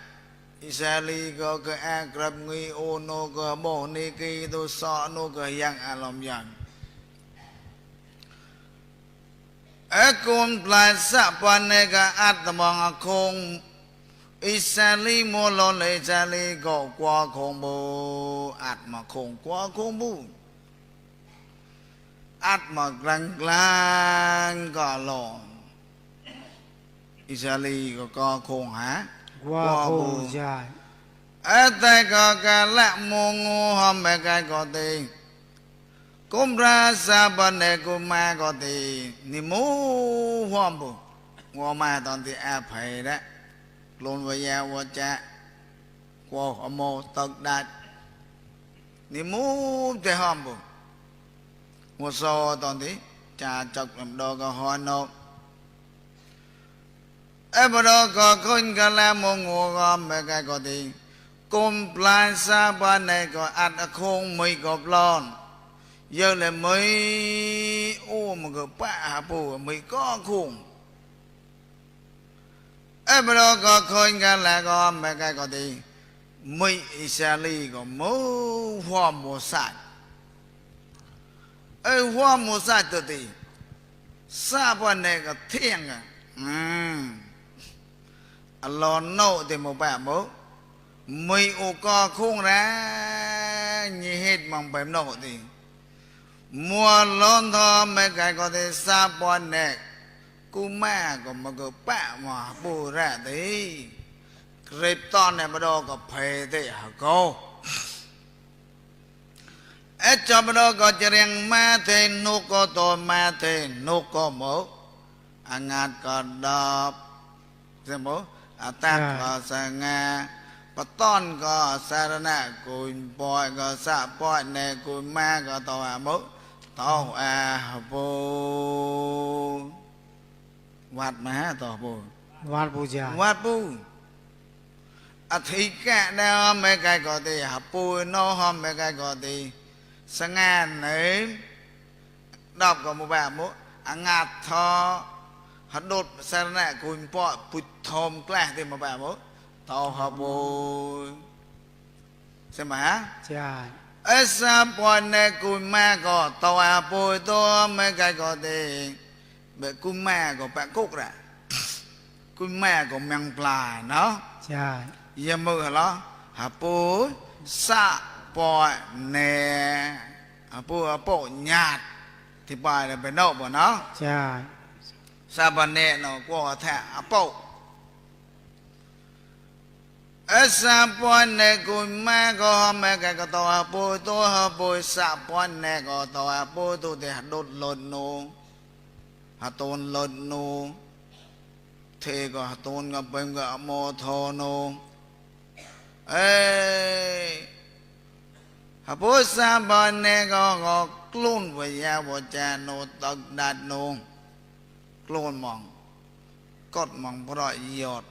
Isali có cái agrab nghi ô nó có bộ ni kỳ tôi sợ nó có yang làm yang con lại sắp ban này cái ắt mong không Isali mua lon lấy Isali có qua không bù ắt mà không qua không bù ắt mà glang có lon Isali có không hả กว่าบูใช่ tại có cái lạ mô ngô hôm mấy cái có thì cũng ra xa bên này cũng mà có thì ni mô hôm bù ngô mà toàn thì phải đó luôn với nhau với cha qua họ mô tật đạt ni mô thì hôm bù ngô sô toàn thì cha chọc làm đồ có hoa nộp em bà đó có khuyên cả là mô ngô gom mấy cái có thì cùng lại xa bên này có ắt không mấy có lon giờ là mấy ô mà có bạ bù mấy có khủng em bà đó có khuyên cả là gom mấy cái có thì mấy Isali có mô hoa mô sạch hoa mô sạch tôi thì xa bên này có thiên à lon nâu thì một bà bố mày ô co khung ra như hết mong bém nâu thì mua lon thò mấy cái có thể xa bọn nè cú ma có mà có bạ mà bù ra đấy rệp to này mà đâu có phê thế hả cô ế cho mà đâu có chả riêng ma thế nô có tô ma thế nô có mẫu ngạt có đọc thế mẫu tát có sa nga bắt ton có sa ra nạ cùi bòi có sa bòi nè cùi ma có tàu mẫu tàu bố vạt mà hả tàu bố vạt bù già vạt bù thì cả đó mấy cái có thì hả bùi nó hôm mấy cái có thì sang ngàn ấy đọc có một bà mốt ngạt thọ hả đột sang nè cùi bọ bụt thòm klẻ thì một bà mốt tàu hả bùi xem mà hả già ấy sao bò nè cùi ma có tàu hả bùi to mấy cái có thì bệ cùi ma có bạn cúc ra cùi ma có mèng plà nó già giờ mơ hả hả bố xạ bò nè hả bố nhạt thì bài là phải nộp vào nó già xạ bò nè nó qua thẻ hả bố ở xạ bò nè cùi ma có mẹ cái có tàu hả bố tôi hả bố xạ bò nè có tàu hả bố tôi thì hả đốt lộn nô hả tôn lộn nô thì có hả tôn có bên có mô thô nô ê hả bố xa bà nè có clôn với ya bộ cha nô tật đạt nô clôn mong cốt mong bó rọi yột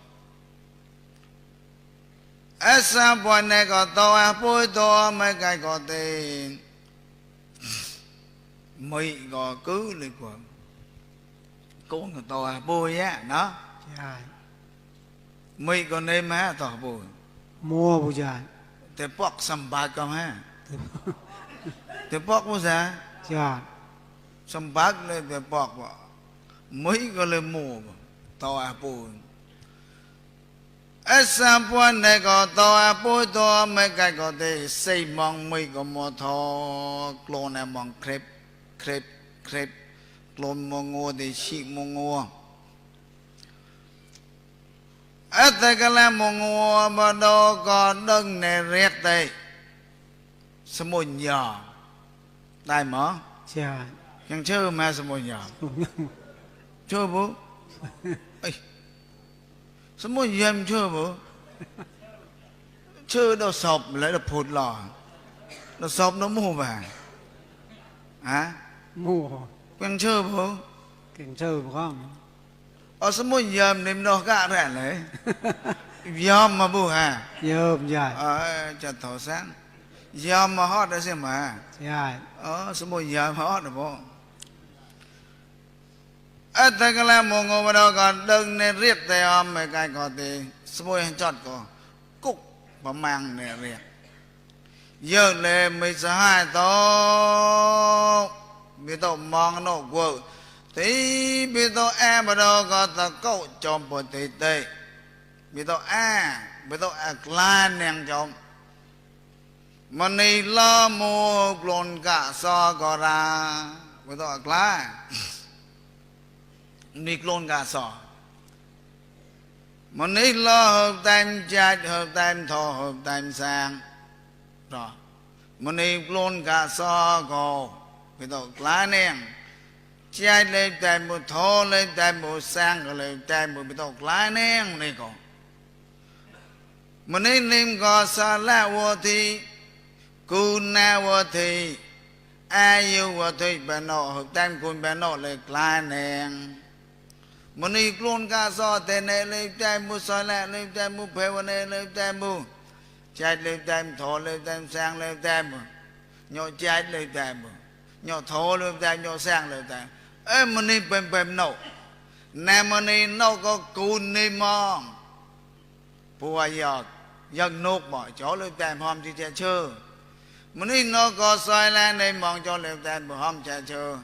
ê xa bà nè có tàu hả bố tàu mấy cái có tiền mấy có cứ lên của côn của tàu hả bố á nó già mấy con nêm hả tàu hả bố mua bù già te pok sambak không ha te pok mo sa già sambak le te pok ba mấy có le mua tàu à bù Esa này có tàu bùi tàu mấy cái có thể xây mong mấy có mô thọ clone này mong krep clone mong ngô thì chị mong ngô tại cái là mong ngô mà đâu có đừng này riết đây sớm một nhỏ đại mở già chẳng chơi mà sớm một nhỏ chơi bố sớm một giờ em chơi bố chơi đâu sọp lấy được phụt lò đâu sọp nó mua vàng hả mua quen chơi bố kinh chơi không ở sớm một giờ em đem đâu cả rẻ lấy yom mà bố hả yom già chặt thổ sáng yom mà hót đó xem mà già sớm một giờ mà hót được bố tại cái là một ngô mà đâu còn đừng nên riết tay om mấy cái có thì xôi chót có cúc và mang nè riết giờ lệ mới sẽ hai tố bị tố mong nó quơ thì bị tố mà đâu có ta câu chom bộ tì tì bị tố lan nèng chom mà này lo mua lồn cả so có ra bị tố lan ni clone cả sọ mà ni lo hợp tam chát hợp tam thọ hợp tam sang rồi mà ni clone cả sọ go cái đó lá nè chát lên tam một thọ lên tam một sang rồi lên tam một cái đó lá nè này còn mà ni nim có sa la wo thì cu na wo thì ai yêu wo thì bên nọ hợp tam cun bên nọ lên lá nè mình đi luôn cả so tên này lên trái mua xoài lại lên trái mua phê vào này lên trái mua trái lên trái thọ lên trái sang lên trái mua nhỏ trái lên trái mua nhỏ thọ lên trái nhỏ sang lên trái mình đi bèm nấu nè mình đi nấu có cùn đi mong bùa giọt nốt bỏ chỗ lên trái hôm thì trái chơi mình đi nấu có xoài lại này mong cho lên trái bữa hôm trái chơi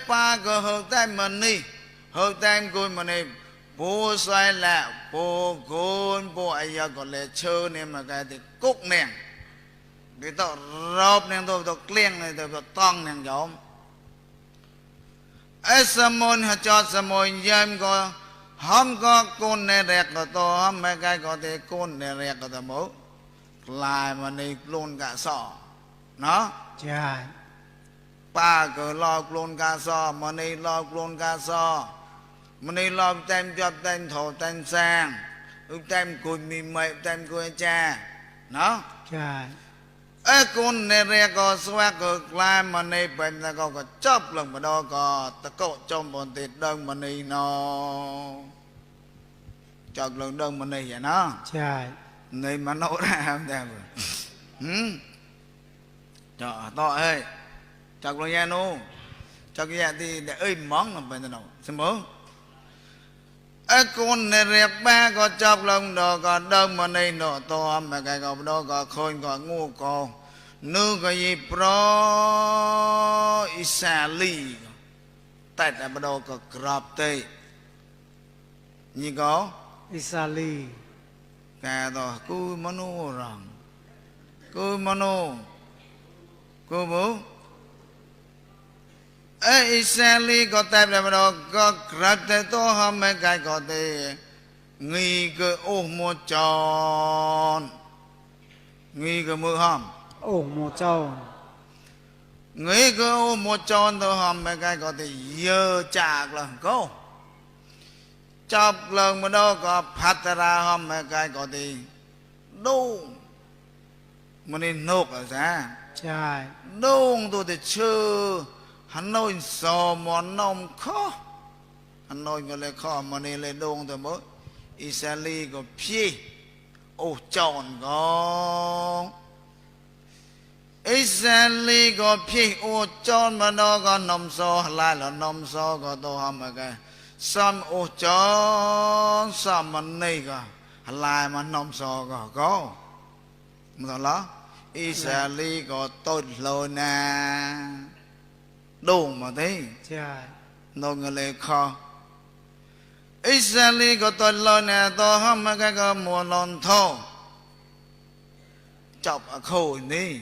ba có hợp trái mình đi hợp tam côn mà này bố xoay lạ bố côn bố ai giờ còn lệ chơi nên mà cái thì cúc nè cái tao rộp nè tôi kliêng này tôi tông nè giống ấy sa môn hạt cho sa môn yếm có hom có côn nè rẹt có to hom mấy cái có thể côn nè rẹt có tầm mẫu lại mà này luôn cả sọ nó ใช่ ba cứ lo luôn cả sọ mà này lo luôn cả sọ mà này lo tem cho tem thổ tem sang tem cùi mì mày tem cùi cha nó ใช่ côn nè rẹt có xoa có lại mà này bên ta có chớp lần mà đó có ta có trong bọn thịt đơn mà này nó chợt lần đơn mà này vậy nó ใช่ này mà nấu ra không theo trời to ơi chợt lần nha nô chợt cái thì để ơi món làm bên nào xem bố con này rẹp ba có chọc lần đó có đơn mà này nó to mà cái có đó có khôi có ngu có nữ có gì pro Isali tại tại bắt đầu có grab tây như có อิสราลี cả đó cứ mano rằng cứ mano cứ bố Isali có tại tại bắt đầu có grab tây to hơn mấy cái có thể nghi cơ ô một tròn nghi cơ mưa hòm โอ้โมเจ้า người có một tròn thôi hòm mấy cái có thể dơ chạc là có chọc lần mà đâu có phát ra hòm mấy cái có thể đu mà nên nộp ở ra ใช่ đu tôi thì chưa hắn nói sò món nông khó hắn nói cái này khó mà nên lên đu tôi mới Isali có phi ô tròn có Isali có phi ô tròn mà nó có nông so lại là nông so có tôi hòm mấy cái xăm ô tròn xăm mà này có lại mà nông so có mà đó Isali có tốt lôi nè đủ mà thế ใช่ nó người lấy khó Isali có tốt lôi nè tôi hòm mấy cái có mua lon thô chọc ở khôi ní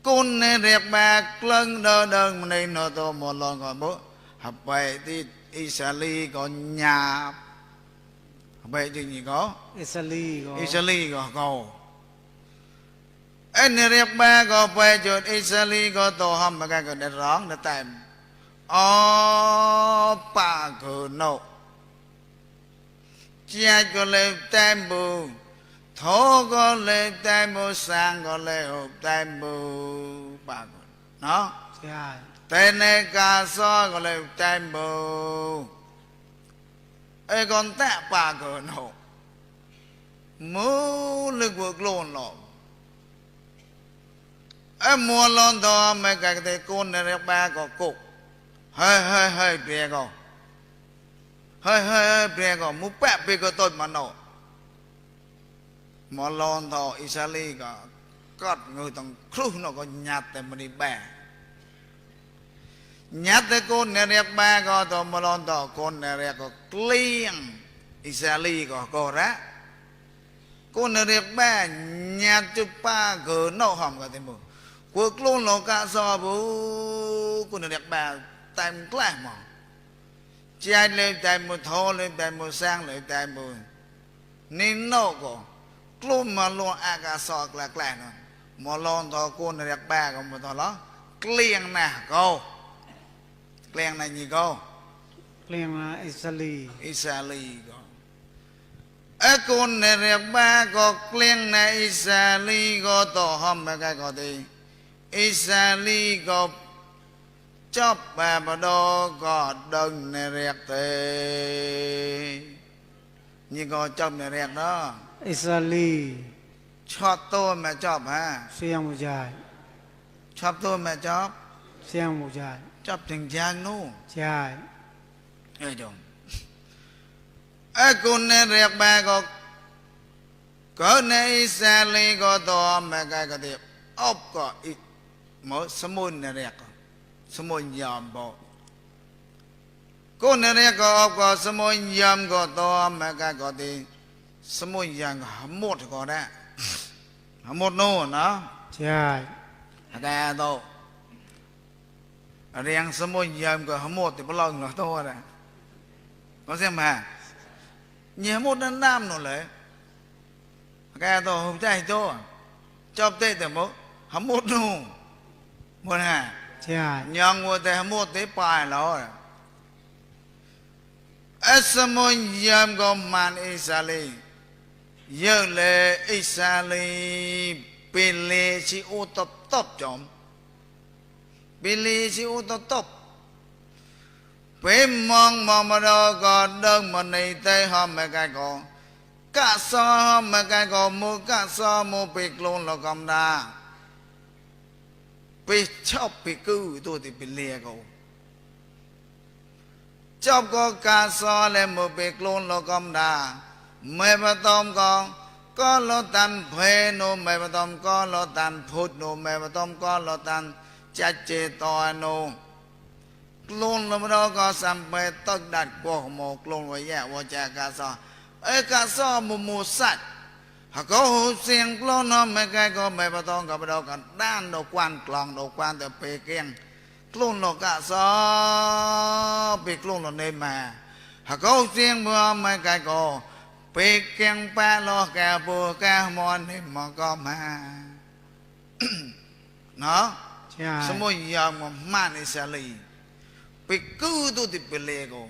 côn này rẹp bạc lưng đơ đơn mà này nó to một lần còn bố hợp vậy thì Isali có nhà hợp vậy thì gì có อิสราลีก็ Isali có cầu anh này rẹp bạc có vậy cho Isali có to hâm mà cái có để rõng để tìm bà cờ nộ chia có lên tem bù thố có lên tem bù sang có lên hộp tem bù bà cờ nó ใช่ tên này cả so có lên tem bù ê con tạ bà cờ nộ mũ lực vực lộn lộn ê mua lon to mấy cái thế con này ba có cục hơi bia có hơi bia có mũ bẹp bia có tốt mà nổ mà lon to Isali có cất người thằng khúc nó có nhạt tại mà đi bè nhát tới con này ba có to mà lon to con này có clean Isali có ra con này ba nhát chứ ba cỡ nổ hỏng cả thêm một cuộc luôn nó cả so bố con này ba time clay mà chạy lên time một thô lên time một sang lên time một nên nó có luôn mà luôn aga so là clay nó mà lon thò con này ba còn một thò đó clean nè cô clean này gì cô เรียกว่าอิสราลี Isali cô con này ba có clean này Isali có tổ hâm mấy cái có thì Isali có chóp bà bà đô có đừng này rẹt tê như có chóp này rẹt đó อิสราลี chóp tôi mà chóp ha เสียงผู้ชาย chóp tôi mà chóp เสียงผู้ชาย chóp tình trang nô ใช่ ê chồng con này rẹt bà có này Isali có tổ mà cái có thể ốp có ít mỗi sớm môn này rẹt sớm môn dòm bộ con này có sớm môn dòm có to mà cái có thì sớm môn dòm có một có đấy một nô nó ใช่ cái đó riêng sớm môn dòm có một thì bao lâu nó to đấy có xem mà nhớ một năm năm nó lấy cái tổ hùng chạy to chọc tê từ một hầm một nụ một hà ใช่ nhang một tê hầm một tê bài nó Esamon yam go man Isali Yơ lệ Isali Pili si u top top chom Pili si u top top Phi mong mong mà đó có đơn mà này tê hòm mẹ cái có Cả so hòm mẹ cái có mua cả so mua bịt luôn là cầm đà Phi chọc phi cư tôi thì phi lìa cầu chọc có cả so lên một bịt luôn là cầm đà Mẹ bà tôm có lo tan phê nô mẹ bà tôm có lo tan phút nô mẹ bà tôm có lo tan chát chê tòa nô luôn là đó có xăm bê tất đặt của một luôn với dạ vô cha cá so ê cá so mù sạch họ có hữu xiên luôn nó mấy cái có mấy bà tôn có bà đâu cả đan đồ quan klong đồ quan từ bê kiên luôn là cá so biệt luôn là nên mà họ có hữu xiên bữa mấy cái có bê kiên ba lo cả bùa cả mòn nên mà có mà nó ใช่ สมุยยามมันอิสลีไปกู้ตัวที่เป็นเลโก้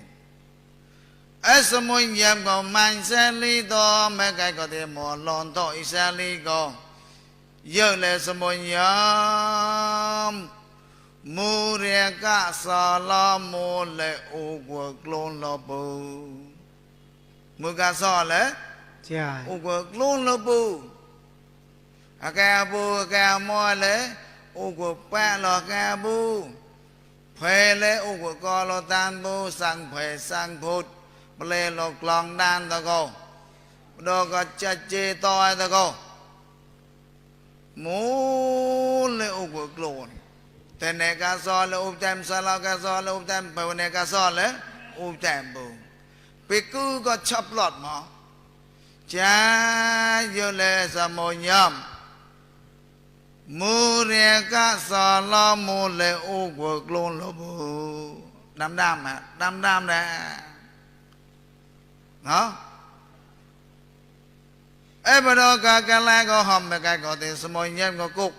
ไอ้สมุยยามก็มันอิสลีตัวแม่ไก่ก็ที่หมอลอนตัวอิสลีก็เยอะเลยสมุยยามมูเรียกะสาลามูเลอุกวกลนลบูมูกะสาเล ใช่ อุกวกลนลบูอะแกบูแกมอเลอุกวกแปะลอแกบูเพลอุกกอลตันบูสังเพสังพุทธเปลโลกลองดานตะโกดอกจัจเจตอยตะโกมูเลอุกกลนแต่เนกาซอเลอุปแตมสลากาซอเลอุปแตมไปเนกาซอเลอุปแตมบูปิกูก็ชับหลอดหมอจ้าโยเลสมุยมมูเรียกะสาลามูเลอุกวกลนลบูดำฮะดำแหละเนาะเอ้บดอกะกะลาก็หอมไปกะก็ติสมุยเย็มก็กุก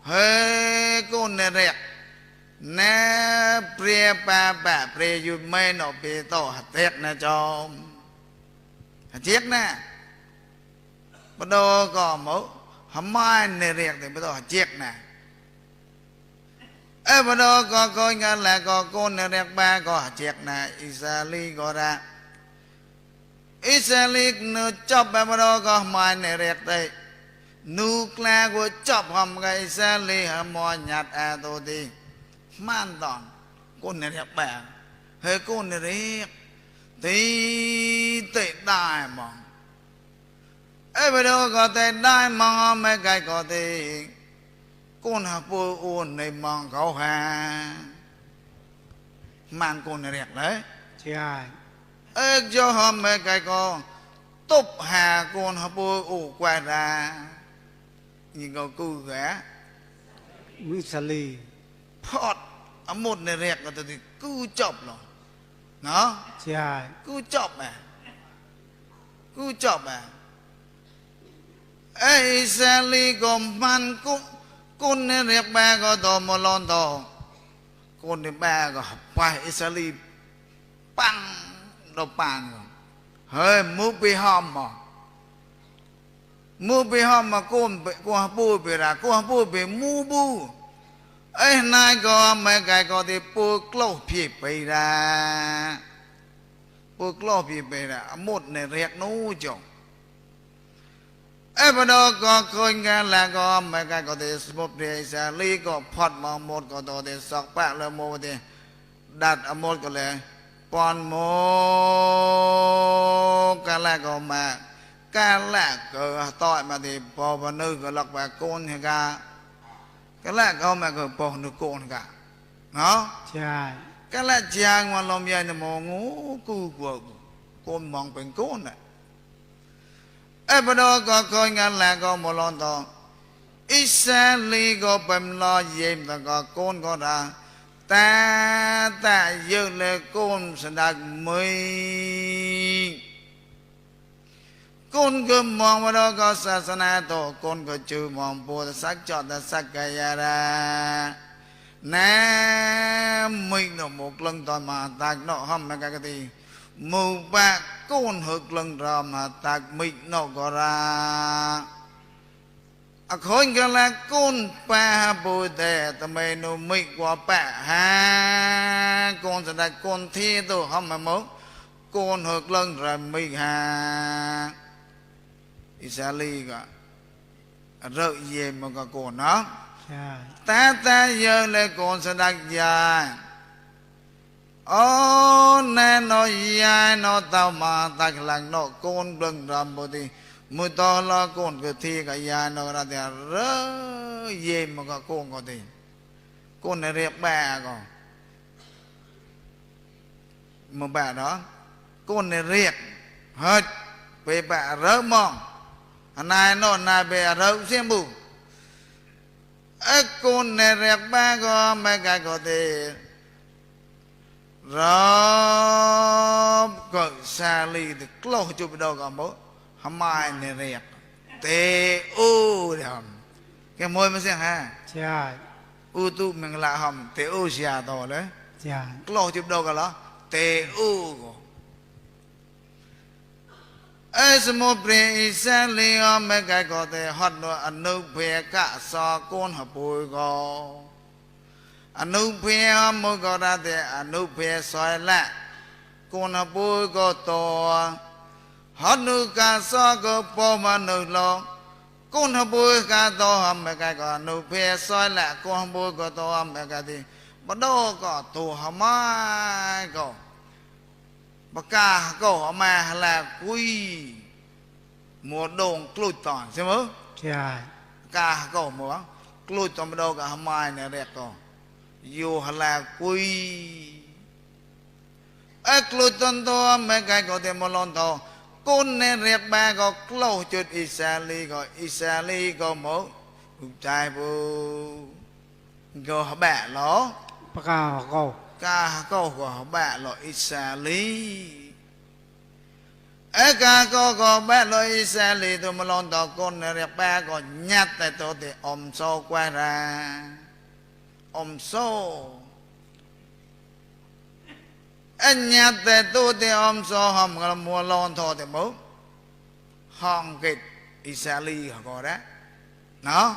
เฮ้กูเนเรียกเนเปรียปะปะเปรียอยู่ไม่นอเปโตหัดเทกนะจอมหัดเทกนะบดอก็หมอhầm mai nề riêng thì bắt đầu chiếc nè, ấy bắt đầu có coi nghe là có con nề riêng ba có chiếc nè, Israeli có ra, Israeli nó chọc bắt đầu có hầm mai nề riêng đây, nuclear của chọc hầm cái Israeli hầm mai nhạt tôi đi, man toàn con nề riêng ba, hơi con nề riêng, thì tệ đại mà ấy bây giờ có thể đại mong mấy cái có thể con học bố ôn này mong cậu hà mang con này đẹp đấy ใช่ ấy cho họ mấy cái có túc hà con học bố ủ quay ra nhìn có cư ghé มิสลี phọt ở một này đẹp có thể cứ chọc rồi nó ใช่ cứ chọc à ấy xe ly gồm man cún này riêng ba có đồ một lon đồ cún này ba có phải xe ly băng đồ băng hơi mua bị hòm mà cún bu bị ra cún bu bị mu bu ấy nay có mấy cái có thì bu clou phì bị ra một này riêng nấu chồng ấy bắt đầu có coi nghe là có mấy cái có thể một đề sẽ lý có phật mà một có thể sọc bạc là một thì đặt ở một có lẽ còn một cái là có mà cái là cờ tội mà thì bỏ vào nơi có lọc bà côn hay cả cái là có mà có bỏ nước côn cả nó ใช่ cái là chàng mà lòng dài là một ngũ cư của côn mong bên côn này ấy bắt đầu có coi nghe là có một lon to Israeli có bầm lo dìm và có con có ra ta dự lệ con sẽ đạt mới con cứ mong vào đó có sa sa na tổ con cứ chư mong bồ sắc chọn ta sắc cái ra nè mình nó một lần toàn mà tạc nó hâm cái gì mù bạc con hực lần rồi mà tạc mình nó có ra khối cái là con ba bùi tè tầm mày nó mình qua bạ ha con sẽ đặt con thi tôi hâm mà mốt con hực lần rồi mình ha Isali cả rợ gì mà cả con nó ta giờ lại con sẽ đặt dài ô nè nó dài nó tao mà ta lặng nó con đừng làm bộ thì mùi to lo con cứ thi cả dài nó ra thì rợ gì mà cả con có thì con này riêng bà còn mà bà đó con này riêng hết về bà rỡ mong này nó này về rỡ xem bù con này riêng bà có mấy cái có thể rồi gọi xa ly thì lâu chụp đâu cả bố hàm mai này riêng tê u cái môi mới xem ha u tu mình là hầm tê u xà to đấy lâu chụp đâu cả đó tê u ấy số một bề xa ly mấy cái có thể hoạt động anh nấu bề cả so con hợp bồi go anh nấu bề mỗi cái ra thì anh nấu bề xoay lại con hợp bồi go to hoạt nấu cả so go po mà nấu lo con hợp bồi cả to mấy cái có nấu bề xoay lại con hợp bồi go to mấy cái thì bắt đầu có tổ hầm mai có bà ca có mà là quý mùa đông clôi toàn xem không? Ca có mùa clôi toàn bắt đầu cả hầm mai này đẹp có dù là quý clôi toàn to mấy cái có thể một lon to con này đẹp ba có clôi chút Isali có một trai bù có bẻ nó ca câu của bạn là Isali ca câu của bạn là Isali tôi mà lon tàu con này đẹp ba còn nhát tại tôi thì ôm xô quay ra ôm xô anh nhát tại tôi thì ôm xô hầm là mua lon thôi thì bố hòn kịch Isali họ có đó nó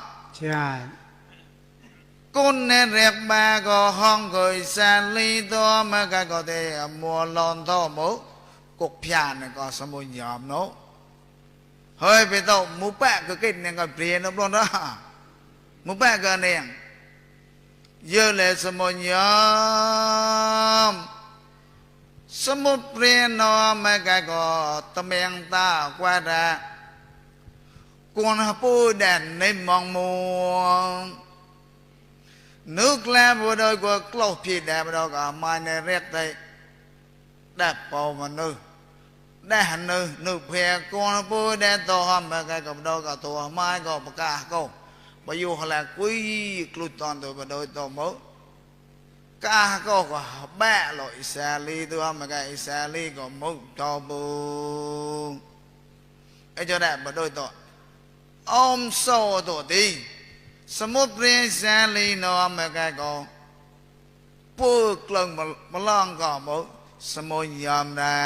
con này đẹp ba có hong người xa ly to mà cái có thể mua lon to bố cục pian này có some nhóm nó hơi bị tàu mũ bạc cái kinh này còn tiền nó luôn đó mũ bạc cái này giờ là some tiền nó mà cái có tâm em ta qua ra con hấp đèn nên mong mua nước la vừa đôi của clou phi đẹp đâu cả mai này rét đây đẹp bầu mà nữ đẹp nữ phê con bôi đen to hầm mà cái cầm đâu cả to mai có bạc cả câu bây giờ là quý clou toàn tôi và đôi to mới cả câu có bẹ loại xe ly tôi hầm mà cái xe ly có một to bù ấy cho đẹp và đôi to ôm sâu tổ điสมุทรเสรีนอเมริกาก็ปูกลงมาลองก็บอกสมุยยอมได้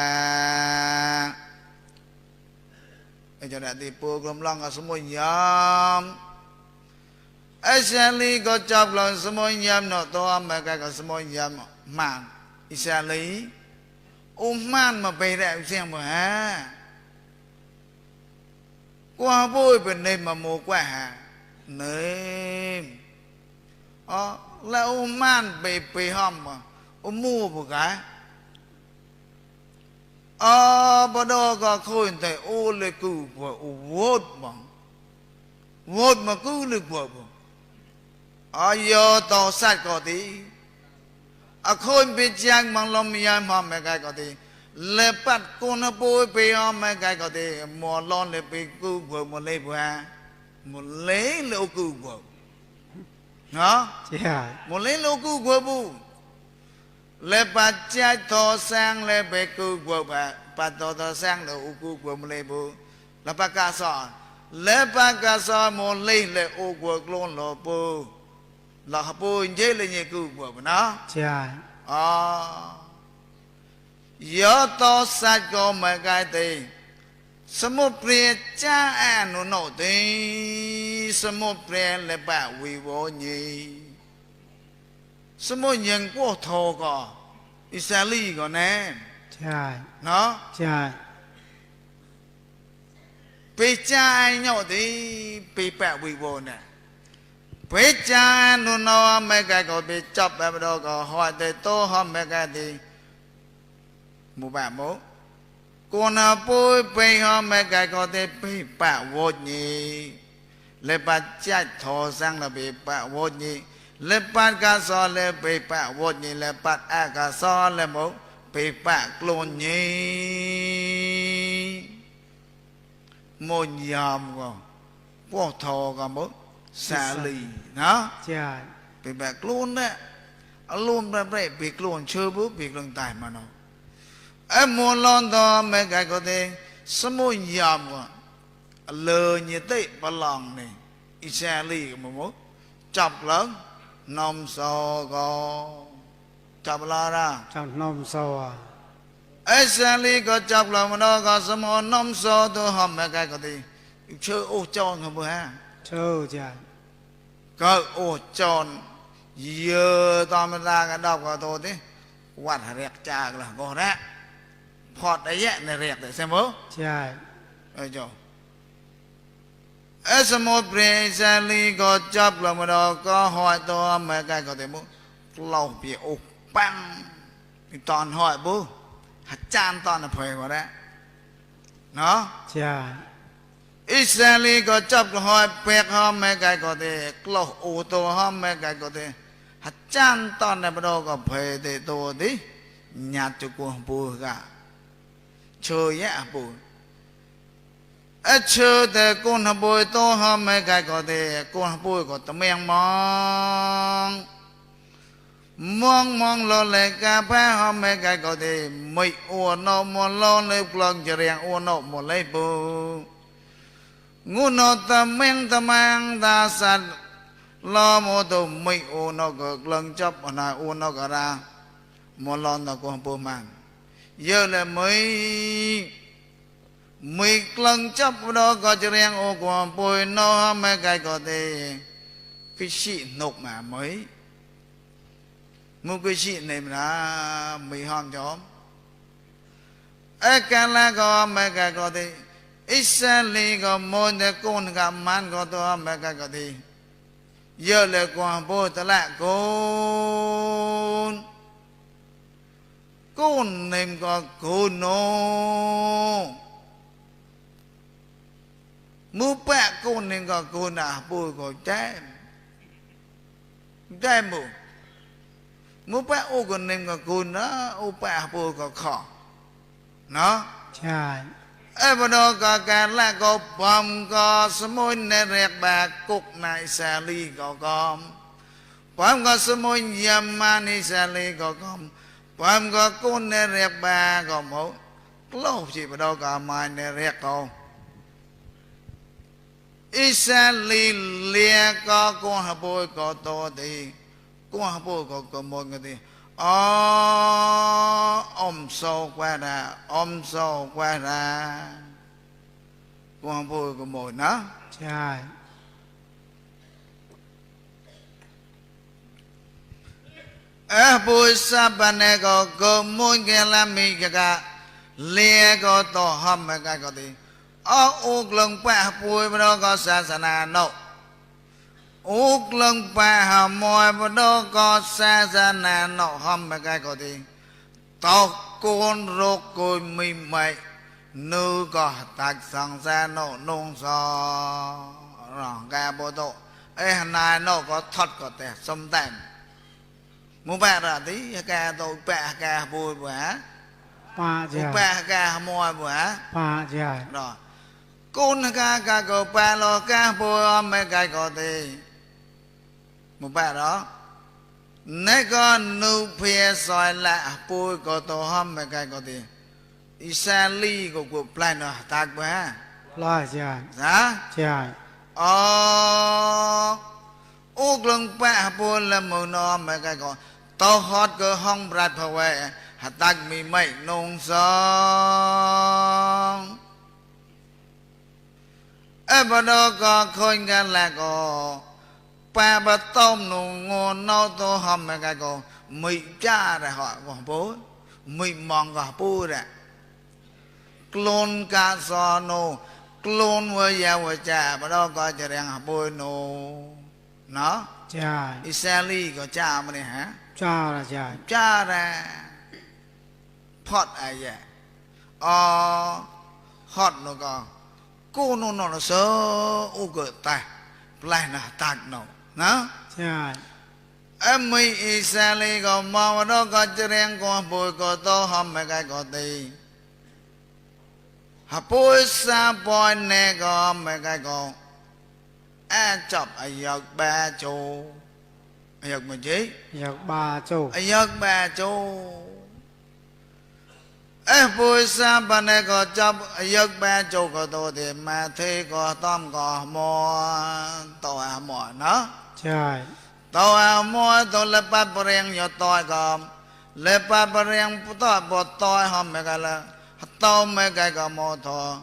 ไอ้เจ้าหน้าที่ปูกลงลองก็สมุยยอมไอ้เสรีก็จับลงสมุยยอมเนาะตัวอเมริกาก็สมุยยอมมันอิสราเอลมันมาไปได้เสียงบ่ฮะกว่าปูเป็นในมาโมกว่าฮะnêm là man bề hòm mà mua một cái bắt đầu có khôi thầy ô lê cử và vốt mà cứ lực vợ giờ tàu sát có tí khôi bị chăng bằng lòng miên hòm mấy cái có tí lê bắt con nó bôi bề hòm mấy cái có tí mùa lon lê bề cử vợ một lê vợ một lễ lô cư của nó một lễ lô cư của bu lễ bắt trái thọ sang lễ bê cư của bà thọ sang lô cư của một lễ bu la pa ka so le pa ka so mo le le o ko klon lo po la po je le ni ku po na ใช่ ယောသောစัจကောမကတိစမုပရိကြအနုနောတိစမုပရိလပဝေဝညိစမုညံကိုထောကောဣစလိကောနဲ ใช่ နော် ใช่ ပေကြညောတိပေပဝေဝနဲပေကြနုနောမကကောပေจับပဘရောကောဟောတေတောဟောမကတိမူပါမို့ကိုနာပွေပိဟောမကကောတေပိပဝောညိလေပတ်ကြတ်ထောစံလပိပဝောညိလေပတ်ကစောလေပိပဝောညိလေပတ်အကစောလေမို့ပိပကလွန်ညိမွန်ယမ်ကောပို့ထောကမို့စာလီနော် ใช่ ပိပကလွန်နဲ့အလုံးပြပြပိကလွန်ချဘူးပိကလွန်တိုင်မနော်အမွန်လွန်တော်မကကောတေစမုညံကအလေညတိပလောင်နေဣဆာလီကမို့จับลังนอมซอกอจับลารา เจ้านมโซอ่ะ อิဆာလီကจับลังมโนกสมอนอมซอตัวหอมมกကောတေเชื่อโอจอนบ่ฮะ โชว์ใช่ ก็โอจอนเยอะตอนเวลากันดอกก็โตติวัดเรียกจากละบ่แท้พอดไอ้แยะในเรียกได้ใช่บ่ ใช่ เจ้าสมุปริสาลีก็จับละมดก็หอยตัวมกก็ติมุเราเปียอกปังตอนหอยบ่หัดจานตอนน่ะเพยบ่ได้เนาะ ใช่ อิสราเอลก็จับหอยเปกหอมแม่ไก่ก็เตกลอโอตัวหอมแม่ไก่ก็เตหัดจานตอนในบดก็เพยเตตัวดิญาติกูปูกะเชยแยะปูเชยแต่กูนปูตัวหอมแม่ไก่ก็เตกูนปูก็ตะเมียงมองโลเลกาแพ้หอมแม่ไก่ก็เตไม่อ้วนอมโลเลยกลองจะเรียงอ้วนอหมดเลยปูงูนอตะเมงตะมังตาสัตลอโมตุไม่โอนอกกลังจับนาโอนอกรามลอนตะกวงปูมังเยอะเลยไม่กลังจับดอกก็จะเรียงโอกวงปูนอไม่ไกลก็เตกิชินกมาไหมมุกิชิเนมนะไม่ห้ามจอมกันแล้วก็ไม่ไกลก็เตอิสราเอลก็มนต์กุนกับมันก็ตัวมกก็ดีเยอะเลยกว่าพูดตะละกุนนิมก็กุนโนมูแปะกุนนิมก็กุนอ่ะพูดก็ใจมูแปะโอกุนนิมก็กุนนะโอแปะพูดก็ขอเนาะ ใช่ บดก็การละก็ปอมก็สมุนในเรียกบากุกในสาลีก็กอมปอมก็สมุนยามาในสาลีก็กอมปอมก็กุนในเรียกบาก็หมดโลกที่บดก็มาในเรียกก็อิสาลีเลียก็กุนหบุยก็โตดีกุนหบุยก็หมดก็ดีอมโซกว่าดาอมโซกว่าดากวางพูดก็หมดนะ ใช่ ปุสัพเนก็กมุนเกลามิกะเลียก็ต่อหอมกะก็ดีอุกลงปะปุยบดก็ศาสนาโนอุกลงปะหมอยบดก็ศาสนาโนหอมกะก็ดีตอกกุนรกกุยมิไม่นูก็ตักสังสารโนนงสอร้องกาโบโตนายโนก็ทอดก็แต่สมแต่งมูแปะระดิแกโตแปะแกบุยบ่ฮะ ป้าใช่ แปะแกมอยบ่ฮะ ป้าใช่ รอกุนกากะก็แปะโลกะบุยไม่ไกก็ติมูแปะรอนี่ก็นูเพียซอยละปุยก็โตหอมไม่ไกก็ติอิสราลีก็กูปลายเนาะตากบ่ฮะ ใ lai cha giá cha ô lưng bẹ buồn là mù nó mà cái còn tao hót cơ hong bạt phá quẹ hạt tắc mì mày nông sông bà đó có khôi ngàn là có bà bà tôm nụ ngon nâu tô hòm mà cái có mì cha ra họ có bố mì mong có bố ra clone cá sò nô clone với giàu với cha bà đó có chả đang bố nô nó cha Israeli có cha mà này hả cha là cha ra pot ai vậy hot nó có cô nó sơ ô gỡ tay lại là tạc nó nó cha em mới Israeli có mà đó có chơi đen có bồi có to hòm mấy cái có tì hả bồi xa bồi nè có mấy cái có chọc ai giật ba chỗ ai giật mình chứ giật ba châu ai giật ba chỗ bồi xa bà này có chấp giấc ba chỗ có tổ thì mà thế có tóm có mò tàu mò nó cha tàu mò tàu lệ bát bà riêng nhỏ tòi có lệ bát bà riêng tòi bọt tòi hòm mấy cái là tàu mấy cái có mò thò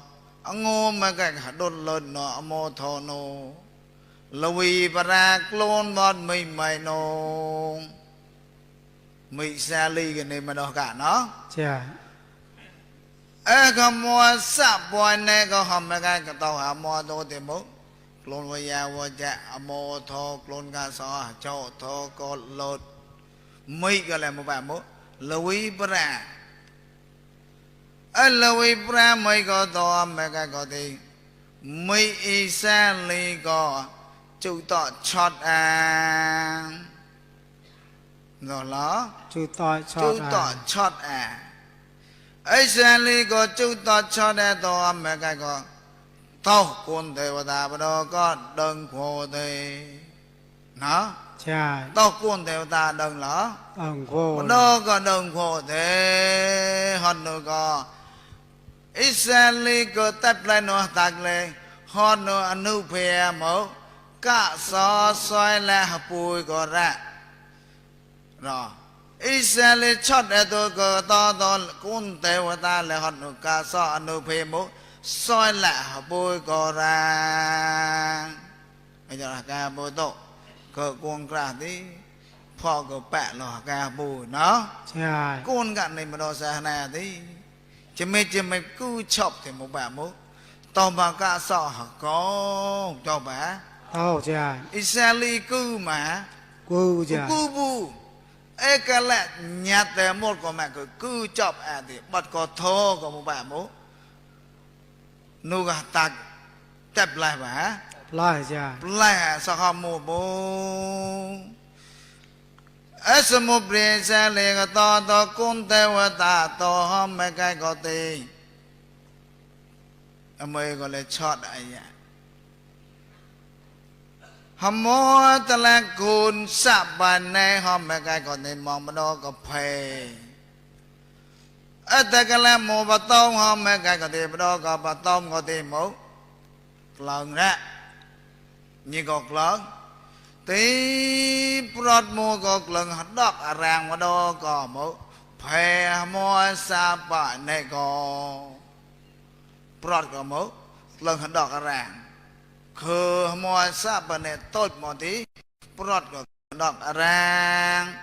ngô mấy cái đốt lên nó mò thò nô lùi bà ra clone bọt mày nô mày xa ly cái này mà đó cả nó cha có mua sắp bòi này có hòm mấy cái tàu hả mua đồ thì bố clone với nhà với cha mua thô clone gà sò cho thô có lột mấy cái là một bà bố Louis Bra Louis Bra mấy có tàu mấy cái có thì mấy Israeli có chú tọ chót rồi đó chú tọ chót Israeli có chú ta cho đe to mấy cái có tao quân thế và ta đó có đừng khổ thế nó cha tao quân thế ta đừng lỡ khô đó có đừng khổ thế hơn nữa có Israeli có tập lại nó tạc lên hơn nữa anh nu phê mở cả so xoay lại hấp bùi có ra rồi Israeli chót ở tôi có to cũng tế của ta là họ nụ ca so anh nụ phê mũ soi lại họ bôi có ra bây giờ là ca bôi tổ cờ cuồng ra tí phò cờ bẹ là ca bùi nó cuốn gặn này mà đồ xa nè tí chứ mày cứ chọc thì một bà mũ to bà ca so họ có cho bà Israeli cứ mà cứ bù cái lẽ nhát để một của mẹ cứ chọc thì bắt có thô của một bà mũ nụ gà tạc chẹp lại bà lại sao không mù bố sơ mù bì xe lì gà to cung tê và ta to hôm mấy cái có tì mới có lẽ chót ai vậy hàm mô ta là cún sạp bàn này hòm mấy cái còn nên mong mà đó có phê ta cái là mô bà tông hòm mấy cái còn nên mà đó có bà tông có tìm mũ lần ra như gọt lần tí prot mô gọt lần hạt đọc ràng mà đó có mũ phê mô sạp bàn này có prot có mũ lần hạt đọc ràng khờ mò sáp bên này tốt mò tí prot có đọc rang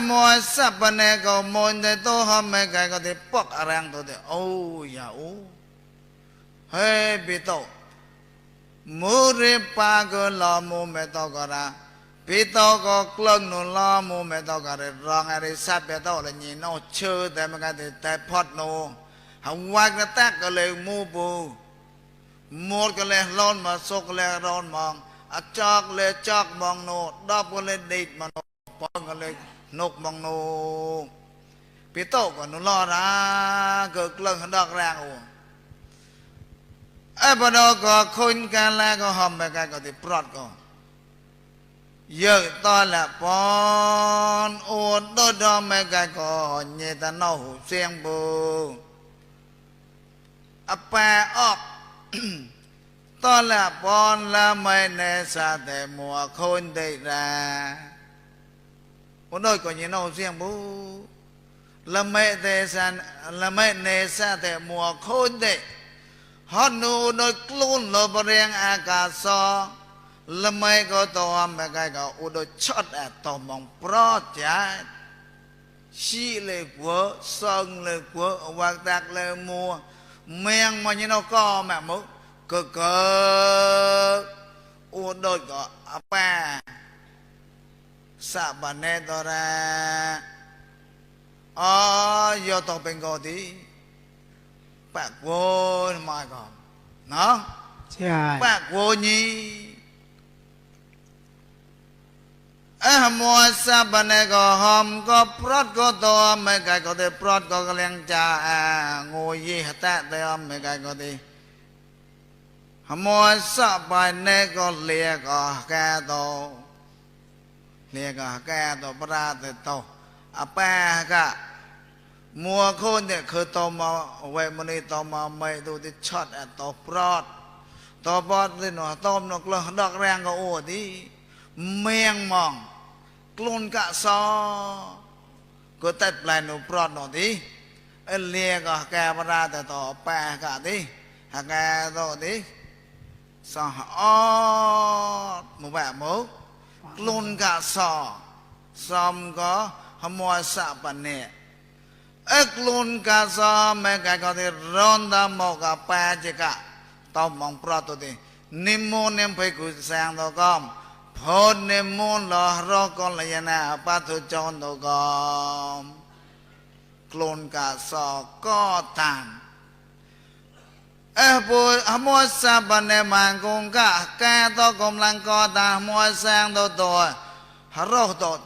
mò sáp bên này có mò này to hôm mấy cái có thể bóc rang tôi thì ô ya ô hey bị to mua rê pa cái lò mua mẹ to có ra bị to có clon nó lò mua mẹ to có ra rong ai sáp bị to là nhìn nó chơiแต่mấy cái thìแต่พอดnó không qua cái tác cái lời mua bù một cái lẽ lon mà số cái lẽ lon mong chọc lẽ chọc mong nô đáp cái lẽ đít mà nô bong cái lẽ nục mong nô bị tổ còn nó lo ra cực lần đọc ra ồ bà đó có khôn cái lẽ có hòm mấy cái có thì prot có giờ to là pon ô đôi đó mấy cái có nhẹ ta nâu xiên bù อปาออก ตอนละปอนละไม่เนสาแต่มัวคนได้ราวันน้อยก็ยังน้องเสียงบูละไม่เนสาละไม่เนสาแต่มัวคนได้ฮอนูโดยกลุ่นโลบเรียงอากาศซอละไม่ก็ตัวไม่ไกลก็อุดช็อตตัวมองปลอดใจชีเลยกัวซังเลยกัววักดักเลยมัวเมียงมันยังน้องก็แม่มุก็อุดก็อาแปสาบันเนตระอ๋อยอต้องเป็นก็ดีปากโวนมาก่อนเนาะ ใช่ ปากโวนีมัวสาบันเนก็หอมก็ปลอดก็ตัวไม่ไกลก็ได้ปลอดก็กำลังจะงูยี่หัตแต่ไม่ไกลก็ดีมัวสาบันเนก็เลียก็แก่ตัวเลียก็แก่ตัวปราดตัวอาแปก็มัวคนเนี่ยคือตัวมาเวมันนี่ตัวมาไม่ดูที่ช็อตตัวปลอดตัวปลอดเลยหนูต้มนกเลยดอกแรงก็โอ้ดีเมียงมองกลุ่นกะซอก็ตัดปลายหนูปลอดหนูดีเลียก็แกปราแต่ตัวแปกะดีหากแกตัวดีสออมูแบบมูกลุ่นกะซอซอมก็ขโมยสะปันเนี่ยกลุ่นกะซอแม่แกก็ที่ร้อนดำหมกะแปจิกะต้องมองปลอดตัวดีนิมนต์ไปกุศลตัวก้อมพอนิมนต์รอรอก่อนเลยนะปัตุจรตัวก้อมกลุ่นกะซอก็ตามปูมัวสาบันเนมังกงกะแกตัวกำลังก่อตามมัวแสงตัวฮารอ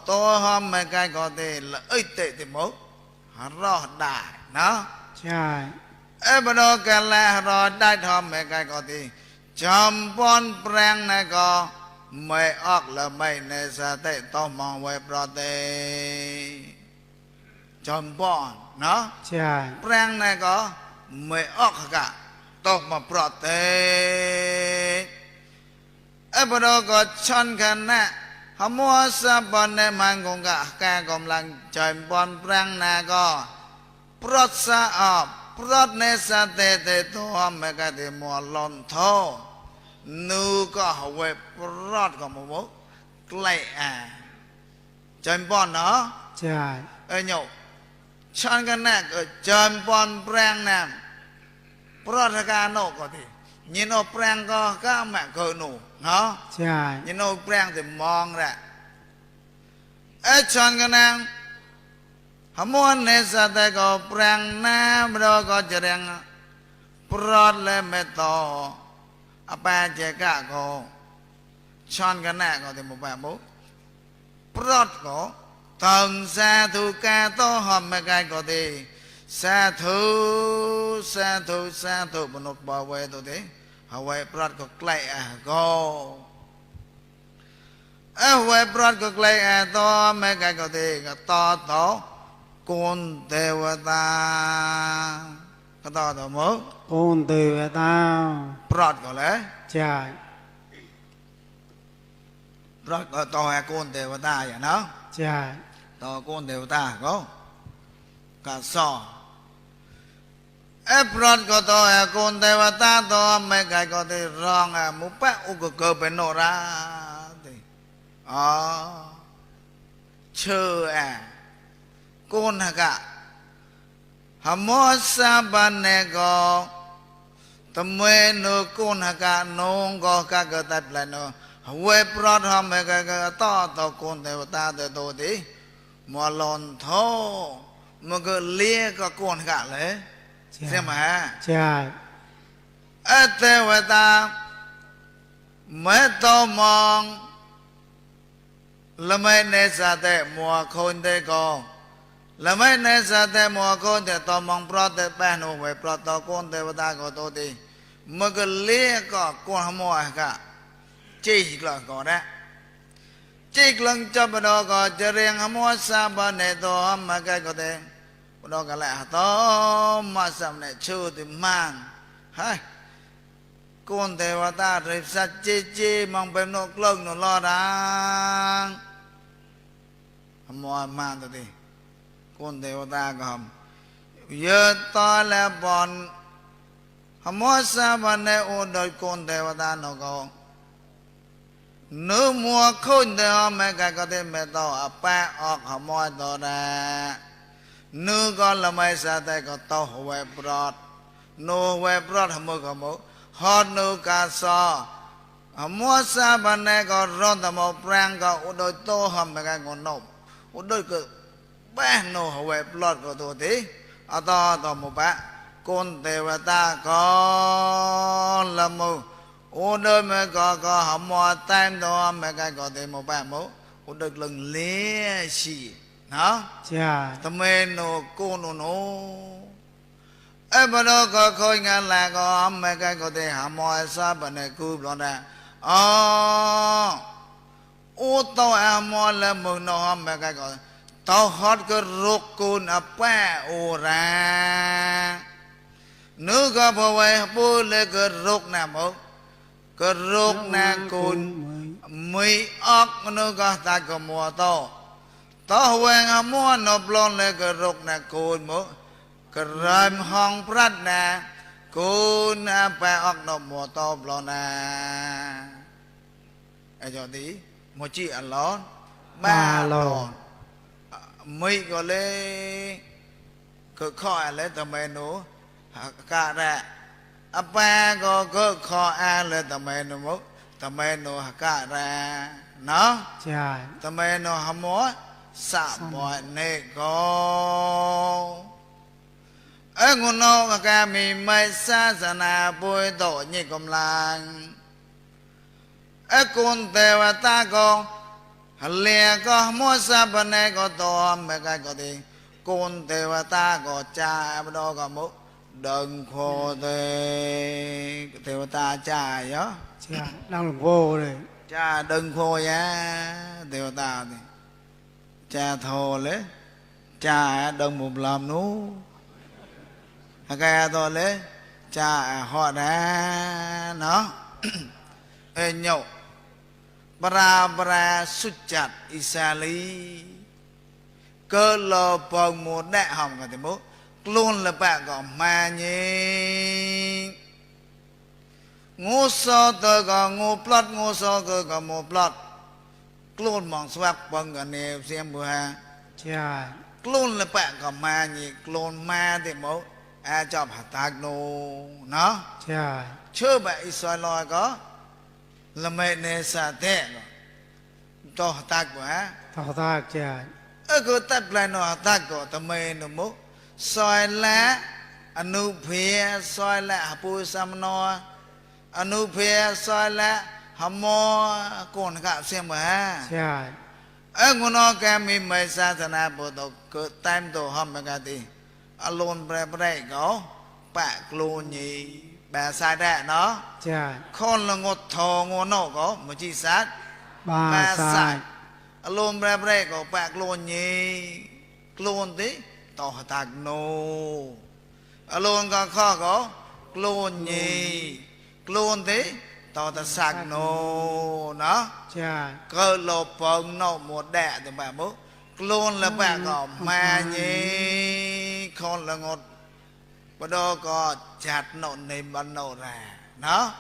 ตัวหอมไม่ไกลก็ได้ละเตะติมุฮารอได้นะใช่บดกันแล้วรอได้ทอมไม่ไกลก็ดีจอมปอนแปลงนะก็ไม่ออกละไม่ในสติต้องมองไว้ปลอดเตจอมปอนเนาะใช่แปลงนะก็ไม่ออกกะต้องมาปลอดเตบดก็ชันกันนะมัวสะบันในมังกงกะแกกำลังจอมปอนแปลงนะก็ปลอดสะอาบปลอดในสติตัวไม่ก็ได้มัวลอนท้อนูก็หวยปลอดก็มัวใกล้จอมปอนเนาะใช่โยชันกันนะก็จอมปอนแปลงนะปลอดการโนก็ดียินโอแปลงก็แม่ก็หนูเนาะใช่ยินโอแปลงแต่มองแหละชันกันนะมัวในสติก็แปลงน้ำเราก็จะเรียงปลอดเลยไม่ต่ออาปาเจกะก็ชันกันนะก็ที่มุบแบบมุปลอดก็ตั้งสาธุแก่ตัวหอมไม่ไกลก็ดีสาธุสาธุสาธุมนุษย์บ่าวเวตัวดีเอาไว้ปลอดก็ใกล้ก็เอาไว้ปลอดก็ใกล้ตัวไม่ไกลก็ดีก็ต่อกุณเทวตาก็ต่อมุกกุณเทวตาปลอดก็เลยใช่ปลอดก็ต่อกุณเทวตาอย่างนั้นใช่ต่อกุณเทวตาก็สอปลอดก็ต่อกุณเทวตาต่อไม่ไกลก็ได้ร้องมุปะอุกเกิดเป็นโนราอ๋อเชื่อกุณกะมัวสาบันเนก็ทำไมนูกุณกะนงก็กะก็ตัดเลยนูเวปรอดทำไมก็ต่อกุณเทวตาตัวดีมัวลอนท้อมันก็เลี้ยก็กุณกะเลยใช่ไหมใช่เทวตาไม่ต้องมองละไม่ในสติมัวคนเด็กก็ละไม่ในสติมัวคนเด็กต่อมองปลอดเด็กแป้นเอาไว้ปลอดต่อคนเทวดาก็ตัวดีมันก็เลี้ยก็กุณมัวก็จีกลังก็ได้จีกลังจับดอกก็จะเรียงมัวสาบันในตัวมันก็ได้ดอกก็แหละต่อมาสำเร็จชื่อที่มั่ง hai con tèo ta rồi sát chê mong bên nó lưng nó lo ra mò mang tới đi con tèo ta cầm giờ to là bọn mò sa bên này ôn đôi con tèo ta nó có nếu mua khôn tèo mẹ cái có thể mẹ tao ba ọc mò tao ra nếu con là mấy sa tay có tao huệ bọt nô huệ bọt mua có mua hot nô cá sò mua sa bên này có rong tao mua prang có đôi tô hầm mẹ cái con nộp đôi cái ba nô huệ bọt có tôi tí ở to to một bác con tèo ta có là một đôi mẹ có hầm mua tam đó mẹ cái có thể một bác mẫu đôi lần lé xì nó dạ tầm mê nô cô nô ấy bà đó có khôi ngàn là có mẹ cái có thể hàm mòi xa bà này cúp đó nè ô tao hàm mòi là mừng nó mẹ cái có tao hót cái rốt côn à ba ô ra nếu có bà vậy bố lê cái rốt nè mẫu cái rốt nè côn mấy ốc nếu có ta có mùa tao tao quen mua nó blon lên cái rục nè cồn mũ cái rơm hong prát nè cồn ba ốc nó mua tao blon nè ai cho tí một chị ăn lón ba lon mấy cái lê cái kho lấy tầm mày nó cả ra ba cái kho ăn lấy tầm mày nó mũ tầm mày nó cả ra nó tầm mày nó hầm mói sa mọi nê có ấy ngôn nó cả mi mai sa na bôi tổ như công lang ấy con tèo ta có lẹ có mua sa bên này có to mẹ cái có đi con tèo ta có cha bên đó có mốt đừng khô tê tèo ta cha nhớ dạ đang vô rồi cha đừng khô nhá tèo ta thì cha thô lế cha đừng một làm nú cái to lế cha họ đã nó ê nhậu bara sút chặt isali cơ lò bồng một đại hỏng cả thì bố luôn là bạn có mà nhỉ ngô so tờ có ngô plot ngô so cơ có một plot luôn mong swap bằng cái này xem bữa ha dạ luôn là bạn có ma nhỉ luôn ma thì mẫu ai cho hạt tạc nô nó dạ chưa vậy xoay lòi có là mẹ nè xả thế rồi cho hạt tạc của ha thọ ta dạ cứ tập lại nó hạt tạc của tầm mê nó mẫu xoay lá anu phê xoay lá hạt bùi xăm no anu phê xoay lá hầm mò con gạo xem mà dạ ấy ngôn nó cái mình mấy sa thà na bộ tổ cứ tam tổ hầm mà cái gì alone bre có bạc luôn nhỉ bà sai đẻ nó dạ con là ngột thò ngôn nó có một chi sát ba sai alone bre có bạc luôn nhỉ luôn tí tỏ tạc nô alone có kho có luôn nhỉ luôn tí tao ta sạc nô nó cơ lộp phong nó một đẻ thì bà bố luôn là bà có ma nhé con là ngọt bà đó có chặt nộn nêm bắn nổ ra nó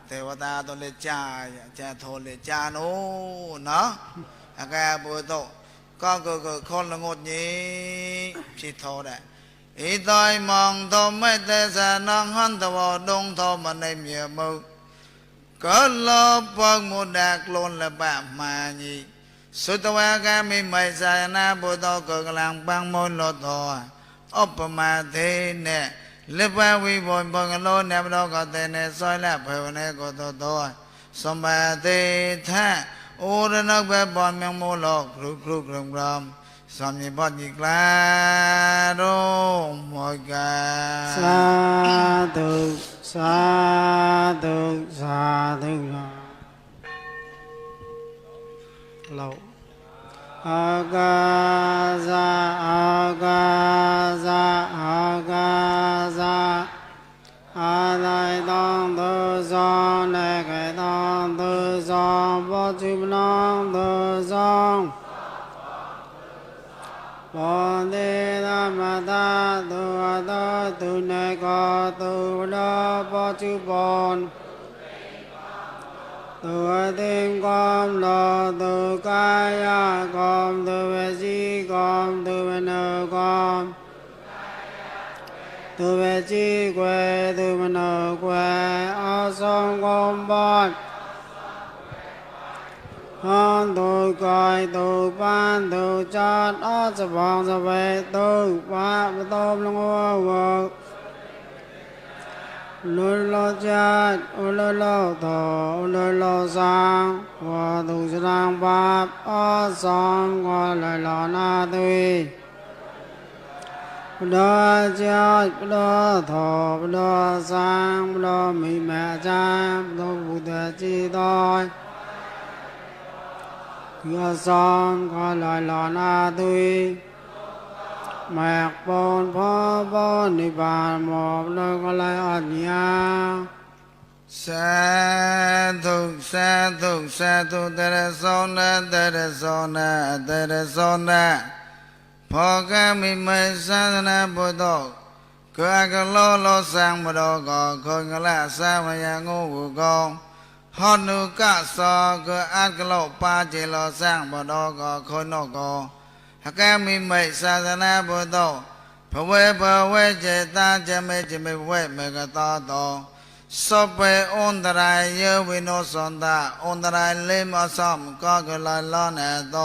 thì bà ta tôi lấy cha thô lấy cha nô nó cái bố tổ con là ngọt nhé chỉ thô đấy ý tôi mong thô mấy thế xa nâng hân thô đông thô mà nêm nhiều mưu có lo bằng một đặc luôn là bạn mà nhỉ số tao cái mình mày sai na bố tao cực làm bằng môn lột thò ốp mà thế nè lớp ba vi vốn bằng lô nè đâu có thể nè soi là phải nè có to to xong mà thế tha ô đó nó bé bọn mình mua lọc rục rầm xong như bọn gì la đô mọi cái sa tu sa tu lâu agaza agaza agaza จุบน้องตัวสองบอนเดธรรมตาตัวตาตุเนกาตัวดาปัจจุบันตัวเต็มกอมลอตัวกายกอมตัวเวสีกอมตัวเวนกอมตัวเวจีเกวตัวเวนเกวอาสงกอมบอดฮันตัวกายตัวปานตัวจัดอาสบองสเวตัวปะปะตบลงหัวลุลจัดอุลลทออุลลสังวะตุสรังปะอาสังวะลลนาตุยปุลจัดปุลทอปุลสังปุลมิเมจังปุลบุตรจิตอยยะสังวะลลนาตุยแมกปนพ่อปนนิพพานหมอบลงอะไรอัญญาสาธุสาธุสาธุเตระโสนะเตระโสนะเตระโสนะพอกามิเมสาสนาพุทโธก็อากโลโลสังบดก็คนกละสามยังงูกุกฮอนุกะสอก็อากโลปาจิโลสังบดก็คนนกหากมีไม่ศาสนาพุทโธภเวภเวเจตาจะไม่จะไม่เวเมกตาโตสัพเพอุนตรายเยวิโนสันตาอุนตรายลิมอสมก็กลายล้อนโต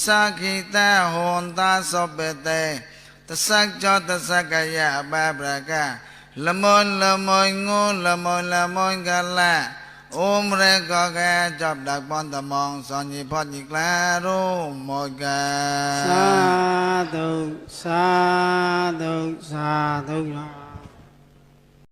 สักขิตาโหนตาสัพเพเตตสักจตสักกายะบาปรากาละมนละมนงูละมนละมนกะละOm re ko ke chop dak pon tamong son nyi phot nyi kla ru mo ka sa du sa du sa du